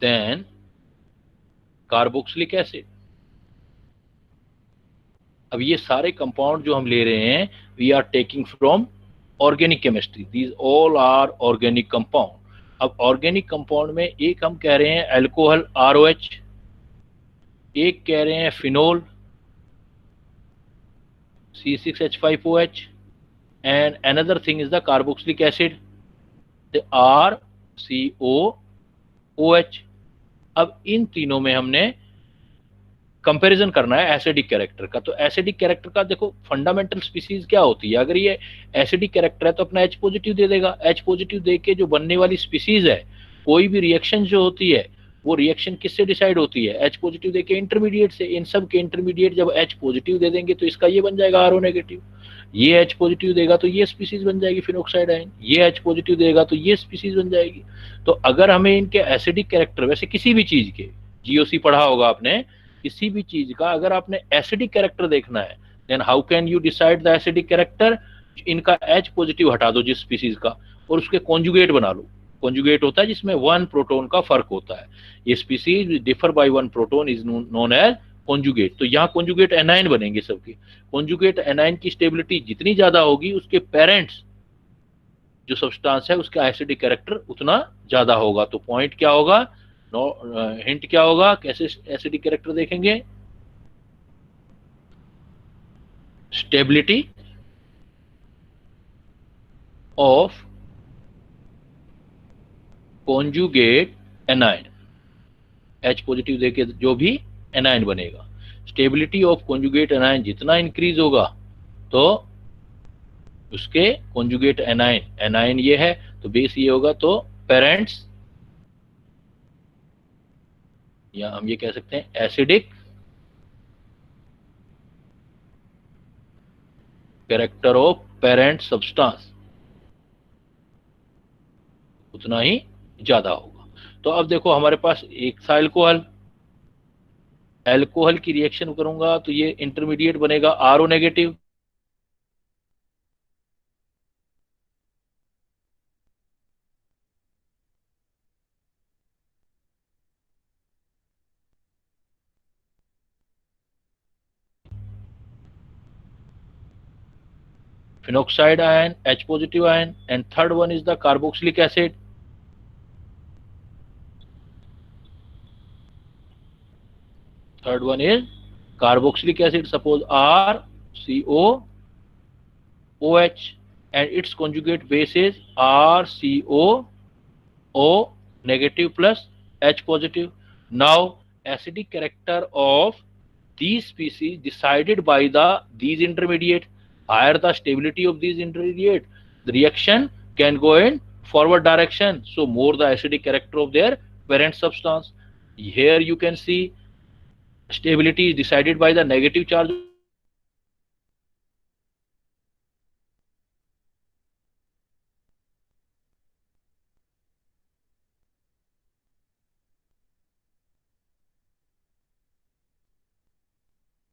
than carboxylic acid. अब ये सारे कंपाउंड जो हम ले रहे हैं, we are taking from organic chemistry, these all are organic compound. अब ऑर्गेनिक कंपाउंड में एक हम कह रहे हैं एल्कोहल ROH, एक कह रहे हैं phenol C6H5OH, and another thing is the carboxylic acid, the RCOOH। अब इन तीनों में हमने कंपैरिजन करना है एसिडिक कैरेक्टर का। तो एसिडिक कैरेक्टर का देखो फंडामेंटल स्पीसीज क्या होती है, अगर ये एसिडिक कैरेक्टर है तो अपना H पॉजिटिव दे देगा, H पॉजिटिव दे के जो बनने वाली स्पीसीज है, कोई भी रिएक्शन जो होती है वो रिएक्शन किससे डिसाइड होती है, H पॉजिटिव दे के इंटरमीडिएट से। इन सब के इंटरमीडिएट जब H पॉजिटिव दे देंगे तो इसका ये बन जाएगा RO नेगेटिव, ये H पॉजिटिव देगा तो ये स्पीसीज बन जाएगी फिनोक्साइड आयन, ये H पॉजिटिव देगा तो ये स्पीसीज बन जाएगी। तो अगर हमें इनके एसिडिक कैरेक्टर, वैसे किसी भी चीज के, GOC पढ़ा होगा आपने, किसी भी चीज का अगर आपने एसिडिक कैरेक्टर देखना है, then how can you decide the acidic character, इनका H पॉजिटिव हटा दो जिस स्पीसीज का और उसके कॉन्जुगेट बना लो। कॉन्जुगेट होता है जिसमें 1 प्रोटोन का फर्क होता है, ये species differ by 1 proton is known as conjugate. तो यहाँ कॉन्जुगेट एनाइन बनेंगे सबके, कॉन्जुगेट एनाइन की स्टेबिलिटी जितनी ज्यादा होगी उसके पेरेंट्स जो सब्सटेंस है उसका एसिडिक कैरेक्टर उतना ज्यादा होगा। तो पॉइंट क्या होगा, हिंट क्या होगा, कैसे एसिडिक कैरेक्टर देखेंगे, stability of conjugate A9, H positive देके जो भी एनाइन बनेगा, स्टेबिलिटी ऑफ कॉन्जुगेट एनाइन जितना इंक्रीज होगा तो उसके कॉन्जुगेट एनाइन, एनाइन ये है तो बेस ये होगा, तो पेरेंट्स, या हम ये कह सकते हैं acidic character of parent substance, उतना ही ज्यादा होगा। तो अब देखो हमारे पास एक सा एल्कोहल, एल्कोहल की रिएक्शन करूंगा तो ये इंटरमीडिएट बनेगा RO negative, phenoxide ion H positive ion, and third one is the carboxylic acid. Third one is carboxylic acid, suppose RCOOH, and its conjugate base is RCOO negative plus H positive. Now acidic character of these species decided by these intermediate. Higher the stability of these intermediate, the reaction can go in forward direction, so more the acidic character of their parent substance. Here you can see stability is decided by the negative charge of the reactant, so more the acidic character of their parent substance. Here you can see stability is decided by the negative charge of the reactant, so more the acidic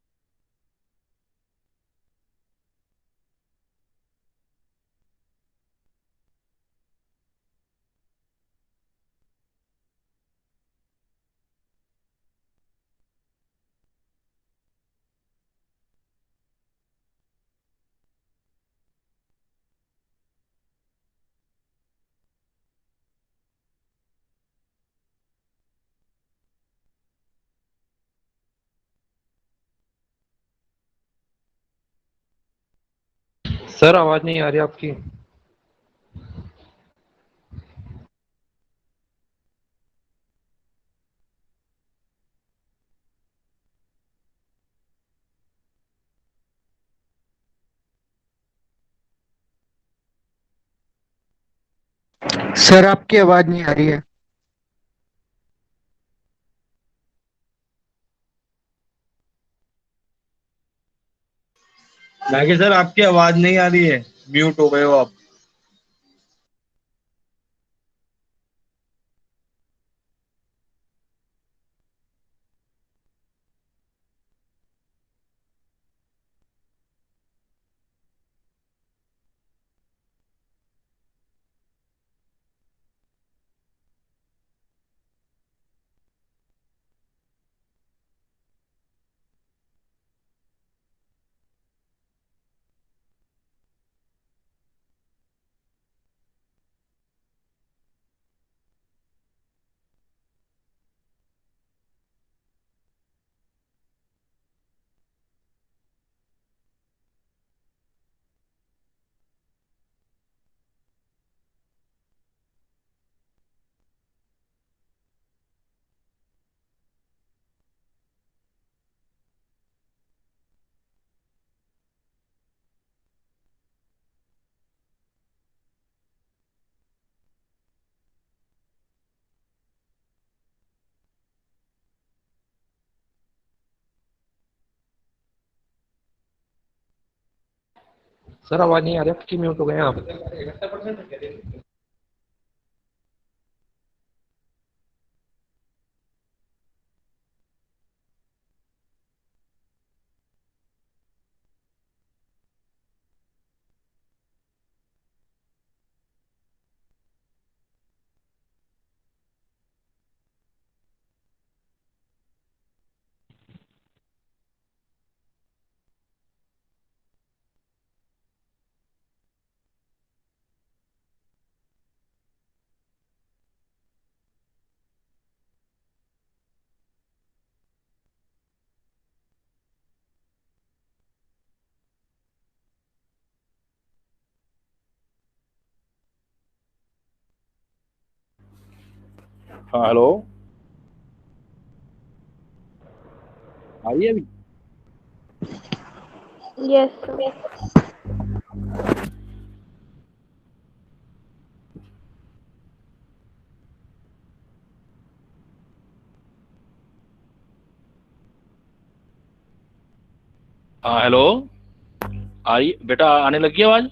character of their parent substance. Sir आवाज नहीं आ रही आपकी। सर आपकी आवाज नहीं आ रही है। नागे सर आपकी आवाज नहीं आ रही है, म्यूट हो गए हो आप। सर आवाज नहीं आ रही आपकी, म्यूट हो गए हैं आप। हाँ हेलो, आ रही है अभी? Yes, sir. हाँ हेलो, आ रही बेटा, आने लगी आवाज?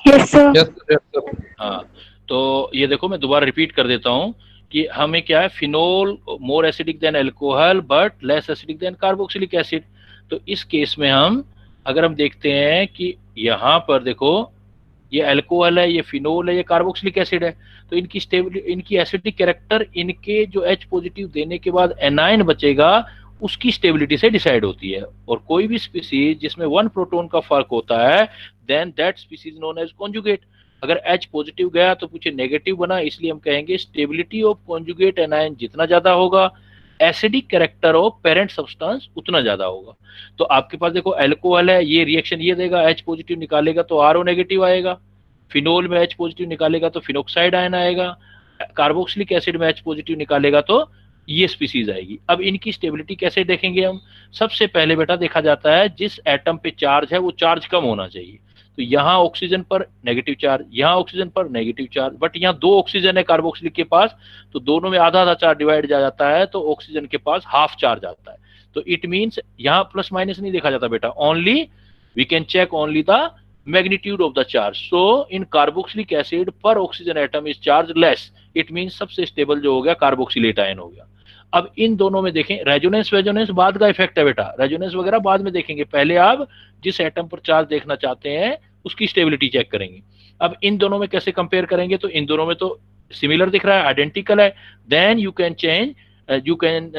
Yes, sir. Yes sir, yes sir. हाँ, तो ये देखो मैं दोबारा रिपीट कर देता हूं कि हमें क्या है, phenol more acidic then alcohol but less acidic than carboxylic acid. तो इस केस में हम अगर हम देखते हैं कि यहाँ पर देखो ये अल्कोहल है, ये फिनोल है, ये कार्बोक्सिलिक एसिड है, तो इनकी स्टेबिलिटी, इनकी एसिडिक कैरेक्टर इनके जो H पॉजिटिव देने के बाद एनायन बचेगा उसकी स्टेबिलिटी से डिसाइड होती है। और कोई भी स्पीसीज जिसमें 1 प्रोटॉन का फर्क होता है then that species known as conjugate. अगर H पॉजिटिव गया तो पूछे नेगेटिव बना, इसलिए हम कहेंगे स्टेबिलिटी ऑफ कॉन्जुगेट एनायन जितना ज्यादा होगा acidic character of parent substance उतना ज्यादा होगा। तो आपके पास देखो अल्कोहल है, ये रिएक्शन ये देगा, H पॉजिटिव निकालेगा तो RO नेगेटिव आएगा, फिनोल में H पॉजिटिव निकालेगा तो फिनोक्साइड आयन आएगा, कार्बोक्सिलिक एसिड में H पॉजिटिव निकालेगा तो ये स्पीसीज आएगी। अब इनकी स्टेबिलिटी कैसे देखेंगे हम? सबसे पहले बेटा देखा जाता है जिस एटम पे चार्ज है वो चार्ज कम होना चाहिए। तो यहाँ ऑक्सीजन पर नेगेटिव चार्ज, यहाँ ऑक्सीजन पर नेगेटिव चार्ज, बट यहाँ 2 ऑक्सीजन है कार्बोक्सिलिक के पास, तो दोनों में आधा आधा चार्ज डिवाइड जाता है, तो ऑक्सीजन के पास हाफ चार्ज आता है। तो इट मीन्स यहाँ प्लस माइनस नहीं देखा जाता बेटा, only we can check only the magnitude of the charge. So in carboxylic acid पर oxygen atom is charge less, it means सबसे स्टेबल जो हो गया कार्बोक्सिलेट आयन हो गया। अब इन दोनों में देखें, रेजोनेंस वेजोनेंस बाद का इफेक्ट है बेटा, रेजोनेंस वगैरह बाद में देखेंगे, पहले आप जिस एटम पर चार्ज देखना चाहते हैं उसकी स्टेबिलिटी चेक करेंगे। अब इन दोनों में कैसे कंपेयर करेंगे? तो इन दोनों में तो सिमिलर दिख रहा है, आइडेंटिकल है, then you can change, you can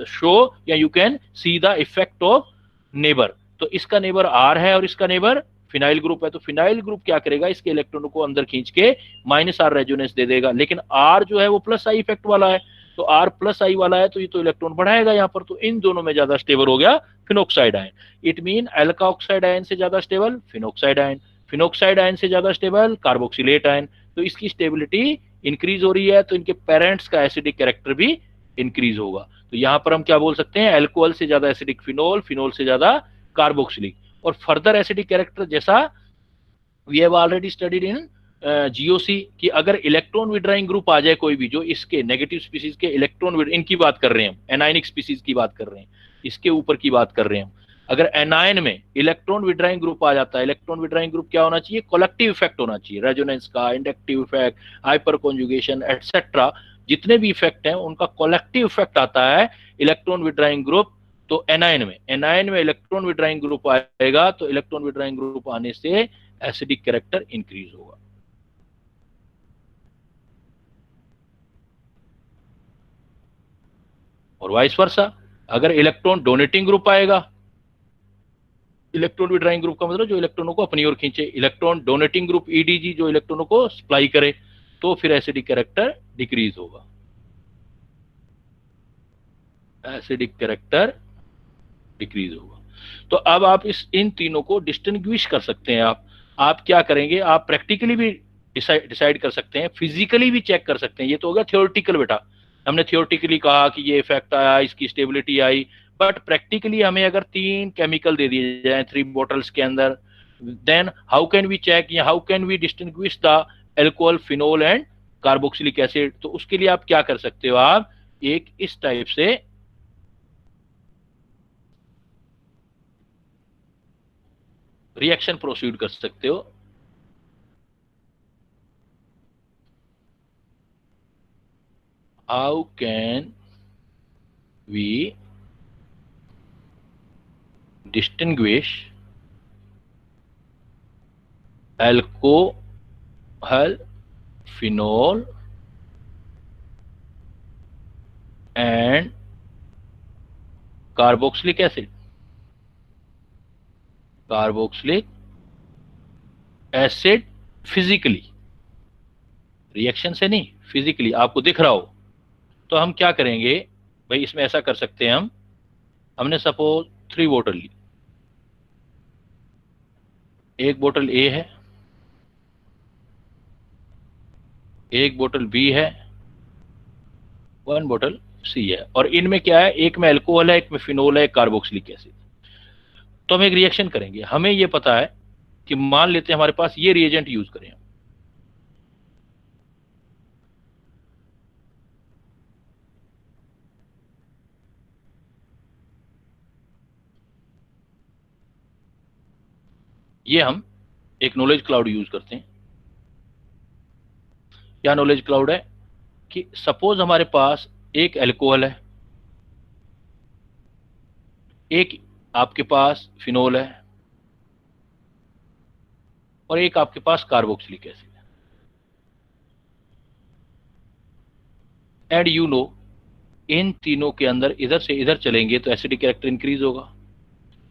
show या you can see the effect of neighbour. तो इसका नेबर R है और इसका नेबर फिनाइल ग्रुप है, तो फिनाइल ग्रुप क्या करेगा, इसके इलेक्ट्रॉनों को अंदर खींच के -R रेजोनेंस दे देगा, लेकिन R जो है वो प्लस आई इफेक्ट वाला है, तो R प्लस आई वाला है तो ये तो इलेक्ट्रॉन बढ़ाएगा यहाँ पर। तो इन दोनों में ज्यादा स्टेबल हो गया phenoxide ion. It mean alkoxide ion से ज्यादा stable phenoxide ion, phenoxide ion से ज्यादा स्टेबल कार्बोक्सिलेट आयन। तो इसकी स्टेबिलिटी इंक्रीज हो रही है तो इनके पेरेंट्स का एसिडिक कैरेक्टर भी इंक्रीज होगा। तो यहाँ पर हम क्या बोल सकते हैं, अल्कोहल से ज्यादा एसिडिक फिनोल, फिनोल से ज्यादा कार्बोक्सिलिक। और फर्दर एसिडिक कैरेक्टर जैसा we have already studied in GOC कि अगर इलेक्ट्रॉन विड्राइंग ग्रुप आ जाए कोई भी, जो इसके नेगेटिव स्पीसीज के इलेक्ट्रॉन, इनकी बात कर रहे हैं हम, एनायनिक स्पीसीज की बात कर रहे हैं, इसके ऊपर की बात कर रहे हैं हम। अगर एनायन में इलेक्ट्रॉन विड्राइंग ग्रुप आ जाता है, इलेक्ट्रॉन विड्राइंग ग्रुप क्या होना चाहिए, कलेक्टिव इफेक्ट होना चाहिए, रेजोनेंस का, inductive effect, hyper conjugation etcetera, जितने भी इफेक्ट हैं उनका कलेक्टिव इफेक्ट आता है इलेक्ट्रॉन विड्राइंग ग्रुप। तो एनायन में इलेक्ट्रॉन विड्राइंग ग्रुप आएगा, तो इलेक्ट्रॉन विड्राइंग ग्रुप आने से एसिडिक कैरेक्टर इंक्रीज होगा। और वाइस वर्सा, अगर इलेक्ट्रॉन डोनेटिंग ग्रुप आएगा, इलेक्ट्रॉन विड्राइंग ग्रुप का मतलब जो इलेक्ट्रॉनों को अपनी ओर खींचे, इलेक्ट्रॉन डोनेटिंग ग्रुप ईडीजी जो इलेक्ट्रॉनों को सप्लाई करे, तो फिर एसिडिक कैरेक्टर डिक्रीज होगा, एसिडिक कैरेक्टर डिक्रीज होगा। तो अब आप इन तीनों को डिस्टिंग्विश कर सकते हैं। आप क्या करेंगे, आप प्रैक्टिकली भी डिसाइड कर सकते हैं, फिजिकली भी चेक कर सकते हैं। ये तो हो गया थियोरेटिकल बेटा, हमने थियोरेटिकली कहा कि ये इफेक्ट आया, इसकी स्टेबिलिटी आई, बट प्रैक्टिकली हमें अगर 3 केमिकल दे दिए जाए 3 बॉटल्स के अंदर, then how can we check या how can we distinguish the alcohol, phenol and carboxylic acid? तो उसके लिए आप क्या कर सकते हो, आप एक इस टाइप से रिएक्शन प्रोसीड कर सकते हो। How can we distinguish alcohol, phenol and carboxylic acid? Carboxylic acid physically, reaction से नहीं, फिजिकली आपको दिख रहा हो तो हम क्या करेंगे भाई, इसमें ऐसा कर सकते हैं हमने सपोज 3 बोतल ली, एक बोतल ए है, एक बोतल बी है, 1 बोतल सी है, और इनमें क्या है, एक में अल्कोहल है, एक में फिनोल है, एक कार्बोक्सिलिक एसिड। तो हम एक रिएक्शन करेंगे, हमें ये पता है कि मान लेते हैं हमारे पास ये रिएजेंट यूज करें, ये हम एक नॉलेज क्लाउड यूज करते हैं, क्या नॉलेज क्लाउड है कि सपोज हमारे पास एक अल्कोहल है, एक आपके पास फिनोल है और एक आपके पास कार्बोक्सिलिक एसिड है, एंड यू नो इन तीनों के अंदर इधर से इधर चलेंगे तो एसिडिक कैरेक्टर इंक्रीज होगा,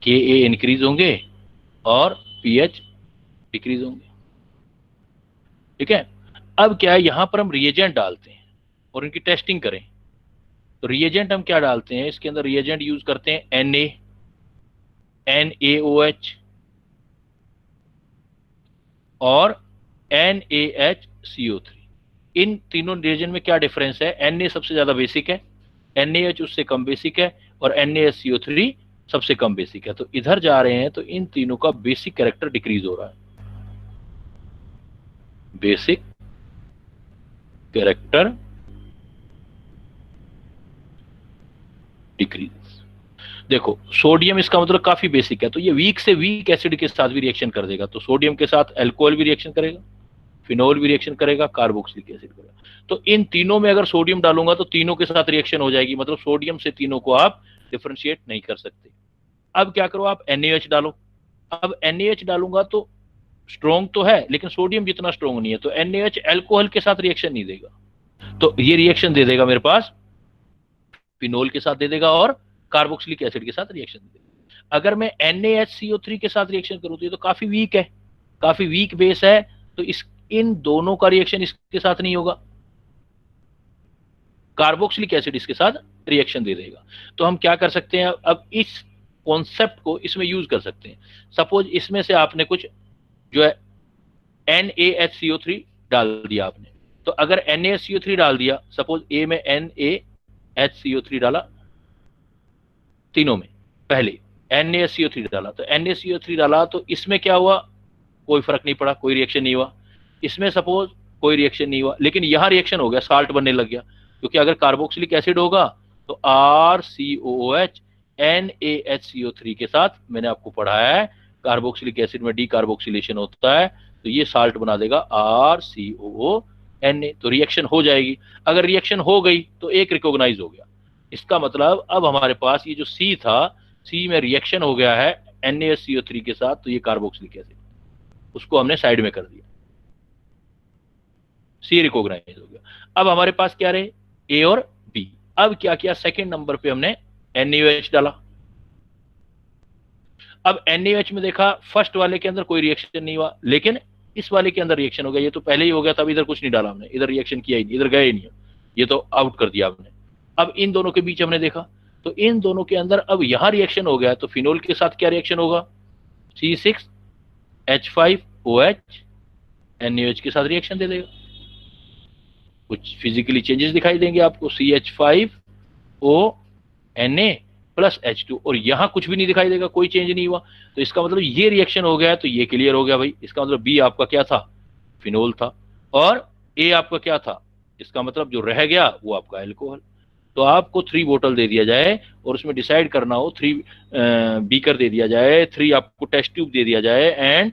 के ए इंक्रीज होंगे और पीएच डिक्रीज होंगे। ठीक है, अब क्या है, यहां पर हम रिएजेंट डालते हैं और इनकी टेस्टिंग करें। तो रिएजेंट हम क्या डालते हैं, इसके अंदर रिएजेंट यूज करते हैं Na, NaOH और NaHCO3। इन तीनों रिएजेंट में क्या डिफरेंस है, Na सबसे ज्यादा बेसिक है, NaH उससे कम बेसिक है और NaHCO3 सबसे कम बेसिक है। तो इधर जा रहे हैं तो इन तीनों का बेसिक कैरेक्टर डिक्रीज हो रहा है, बेसिक कैरेक्टर डिक्रीज। देखो सोडियम इसका मतलब काफी बेसिक है, तो ये वीक से वीक एसिड के साथ भी रिएक्शन कर देगा। तो सोडियम के साथ अल्कोहल भी रिएक्शन करेगा, फिनोल भी रिएक्शन करेगा, कार्बोक्सिलिक एसिड करेगा। तो इन तीनों में अगर सोडियम डालूंगा तो तीनों के साथ रिएक्शन हो जाएगी, मतलब सोडियम से तीनों को आप डिफरेंशिएट नहीं कर सकते। अब क्या करो, आप NaOH डालो। अब NaOH डालूंगा तो स्ट्रॉन्ग तो है लेकिन सोडियम जितना स्ट्रॉन्ग नहीं है, तो NaOH अल्कोहल के साथ रिएक्शन नहीं देगा, तो ये रिएक्शन दे देगा मेरे पास फिनोल के साथ दे देगा और कार्बोक्सिलिक एसिड के साथ रिएक्शन दे देगा। अगर मैं NaHCO3 के साथ रिएक्शन करूं तो ये तो काफी वीक है, काफी वीक बेस है, तो इन दोनों का रिएक्शन इसके साथ नहीं होगा, कार्बोक्सिलिक एसिड इसके साथ रिएक्शन दे देगा। तो हम क्या कर सकते हैं, अब इस कॉन्सेप्ट को इसमें यूज कर सकते हैं। सपोज इसमें से आपने कुछ जो है NaHCO3 डाल दिया आपने, तो अगर NaHCO3 डाल दिया, सपोज A में NaHCO3 डाला, तीनों में पहले NaHCO3 डाला, तो NaCO3 डाला तो इसमें क्या हुआ, कोई फर्क नहीं पड़ा, कोई रिएक्शन नहीं हुआ। इसमें सपोज कोई रिएक्शन नहीं हुआ, लेकिन यहां रिएक्शन हो गया, साल्ट बनने लग गया, क्योंकि अगर कार्बोक्सिलिक एसिड होगा तो RCOOH NaHCO3 के साथ, मैंने आपको पढ़ाया है कार्बोक्सिलिक एसिड में डीकार्बोक्सिलेशन होता है, तो ये साल्ट बना देगा RCOONA, तो रिएक्शन हो जाएगी। अगर रिएक्शन हो गई तो एक रिकॉग्नाइज हो गया, इसका मतलब अब हमारे पास ये जो C था, C में रिएक्शन हो गया है NaCO3 के साथ, तो ये कार्बोक्सिलिक एसिड, उसको हमने साइड में कर दिया, C रिकॉग्नाइज हो गया। अब हमारे पास क्या रहे, A और B। अब क्या किया, सेकंड नंबर पे हमने NaOH डाला। अब NaOH में देखा फर्स्ट वाले के अंदर कोई रिएक्शन नहीं हुआ, लेकिन इस वाले के अंदर रिएक्शन हो गया, ये तो पहले ही हो गया था, इधर कुछ नहीं डाला हमने, इधर रिएक्शन किया ही नहीं, इधर गए ही नहीं, ये तो आउट कर दिया हमने। अब इन दोनों के बीच हमने देखा तो इन दोनों के अंदर अब यहां रिएक्शन हो गया, तो फिनोल के साथ क्या रिएक्शन होगा, C6H5OH NaOH के साथ रिएक्शन दे देगा, कुछ फिजिकली चेंजेस दिखाई देंगे आपको, CH5ONa प्लस H2, और यहां कुछ भी नहीं दिखाई देगा, कोई चेंज नहीं हुआ। तो इसका मतलब ये रिएक्शन हो गया है, तो ये क्लियर हो गया भाई। इसका मतलब B आपका क्या था, फिनोल था, और A आपका क्या था, इसका मतलब जो रह गया वो आपका अल्कोहल। तो आपको 3 बोतल दे दिया जाए और उसमें डिसाइड करना हो, 3 बीकर दे दिया जाए, 3 आपको टेस्ट ट्यूब दे दिया जाए, and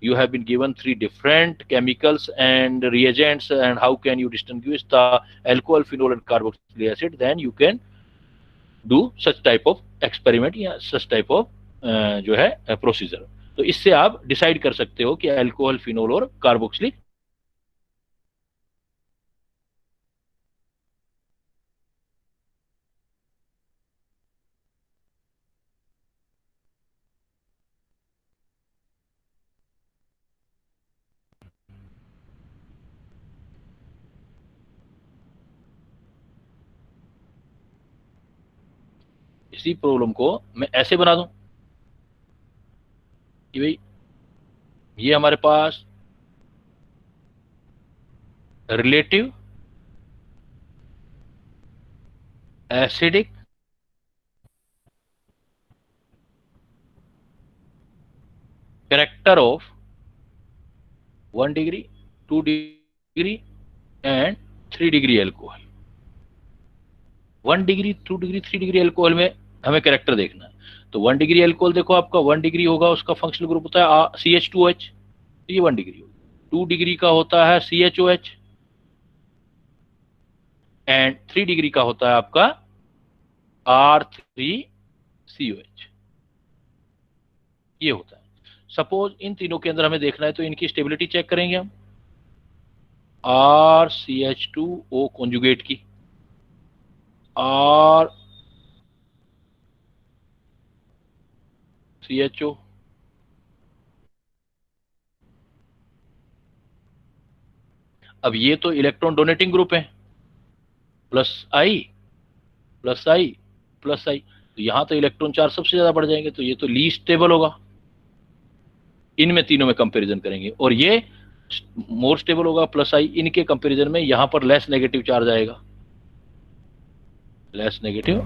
you have been given 3 different chemicals and reagents, and how can you distinguish the alcohol, phenol and carboxylic acid, then you can do such type of experiment या such type of जो है प्रोसीजर। तो इससे आप डिसाइड कर सकते हो कि अल्कोहल, फिनोल और कार्बोक्सिलिक इसी प्रॉब्लम को मैं ऐसे बना दूं कि भाई ये हमारे पास relative acidic character of 1 degree, 2 degree and 3 degree alcohol. 1 degree, 2 degree, 3 degree alcohol में हमें कैरेक्टर देखना है। तो 1 डिग्री अल्कोहल देखो, आपका 1 डिग्री होगा, उसका फंक्शनल ग्रुप होता है CH2OH, तो ये 1 डिग्री होगा। 2 डिग्री का होता है CHOH, एंड 3 डिग्री का होता है आपका R3COH। ये होता है। सपोज इन तीनों के अंदर हमें देखना है तो इनकी स्टेबिलिटी चेक करेंगे हम। RCH2O कॉन्जुगेट की, RCHO, अब ये तो इलेक्ट्रॉन डोनेटिंग ग्रुप है, प्लस आई प्लस आई प्लस आई, तो यहां तो इलेक्ट्रॉन चार्ज सबसे ज्यादा बढ़ जाएंगे, तो ये तो लीस्ट स्टेबल होगा। इनमें तीनों में कंपैरिजन करेंगे, और ये मोर स्टेबल होगा प्लस आई। इनके कंपैरिजन में यहां पर लेस नेगेटिव चार्ज आएगा, लेस नेगेटिव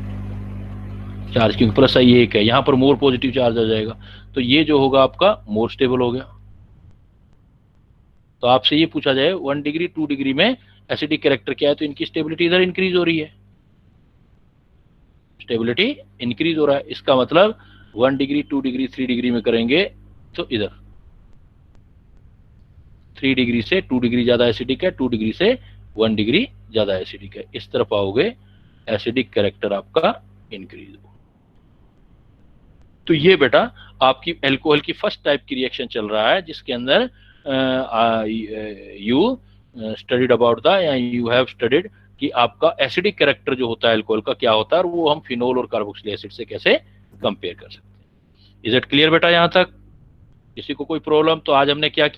चार्ज, क्योंकि प्लस आई एक है, यहां पर मोर पॉजिटिव चार्ज आ जाएगा, तो ये जो होगा आपका मोर स्टेबल हो गया। तो आपसे ये पूछा जाए 1 डिग्री 2 डिग्री में एसिडिक कैरेक्टर क्या है, तो इनकी स्टेबिलिटी इधर इंक्रीज हो रही है, स्टेबिलिटी इंक्रीज हो रहा है। इसका मतलब 1 डिग्री 2 डिग्री 3 डिग्री में करेंगे तो इधर 3 डिग्री से 2 डिग्री ज्यादा एसिडिक है, 2 डिग्री से 1 डिग्री ज्यादा एसिडिक है। इस तरफ आओगे एसिडिक कैरेक्टर आपका इंक्रीज हो। तो ये बेटा आपकी एल्कोहल की फर्स्ट टाइप की रिएक्शन चल रहा है, जिसके अंदर यू स्टडीड अबाउट द, या यू हैव स्टडीड कि आपका एसिडिक कैरेक्टर जो होता है अल्कोहल का क्या होता है, और वो हम फिनोल और कार्बोक्सिलिक एसिड से कैसे कंपेयर कर सकते हैं। इज इट क्लियर बेटा? यहां तक किसी को कोई प्रॉब्लम? तो आज हमने क्या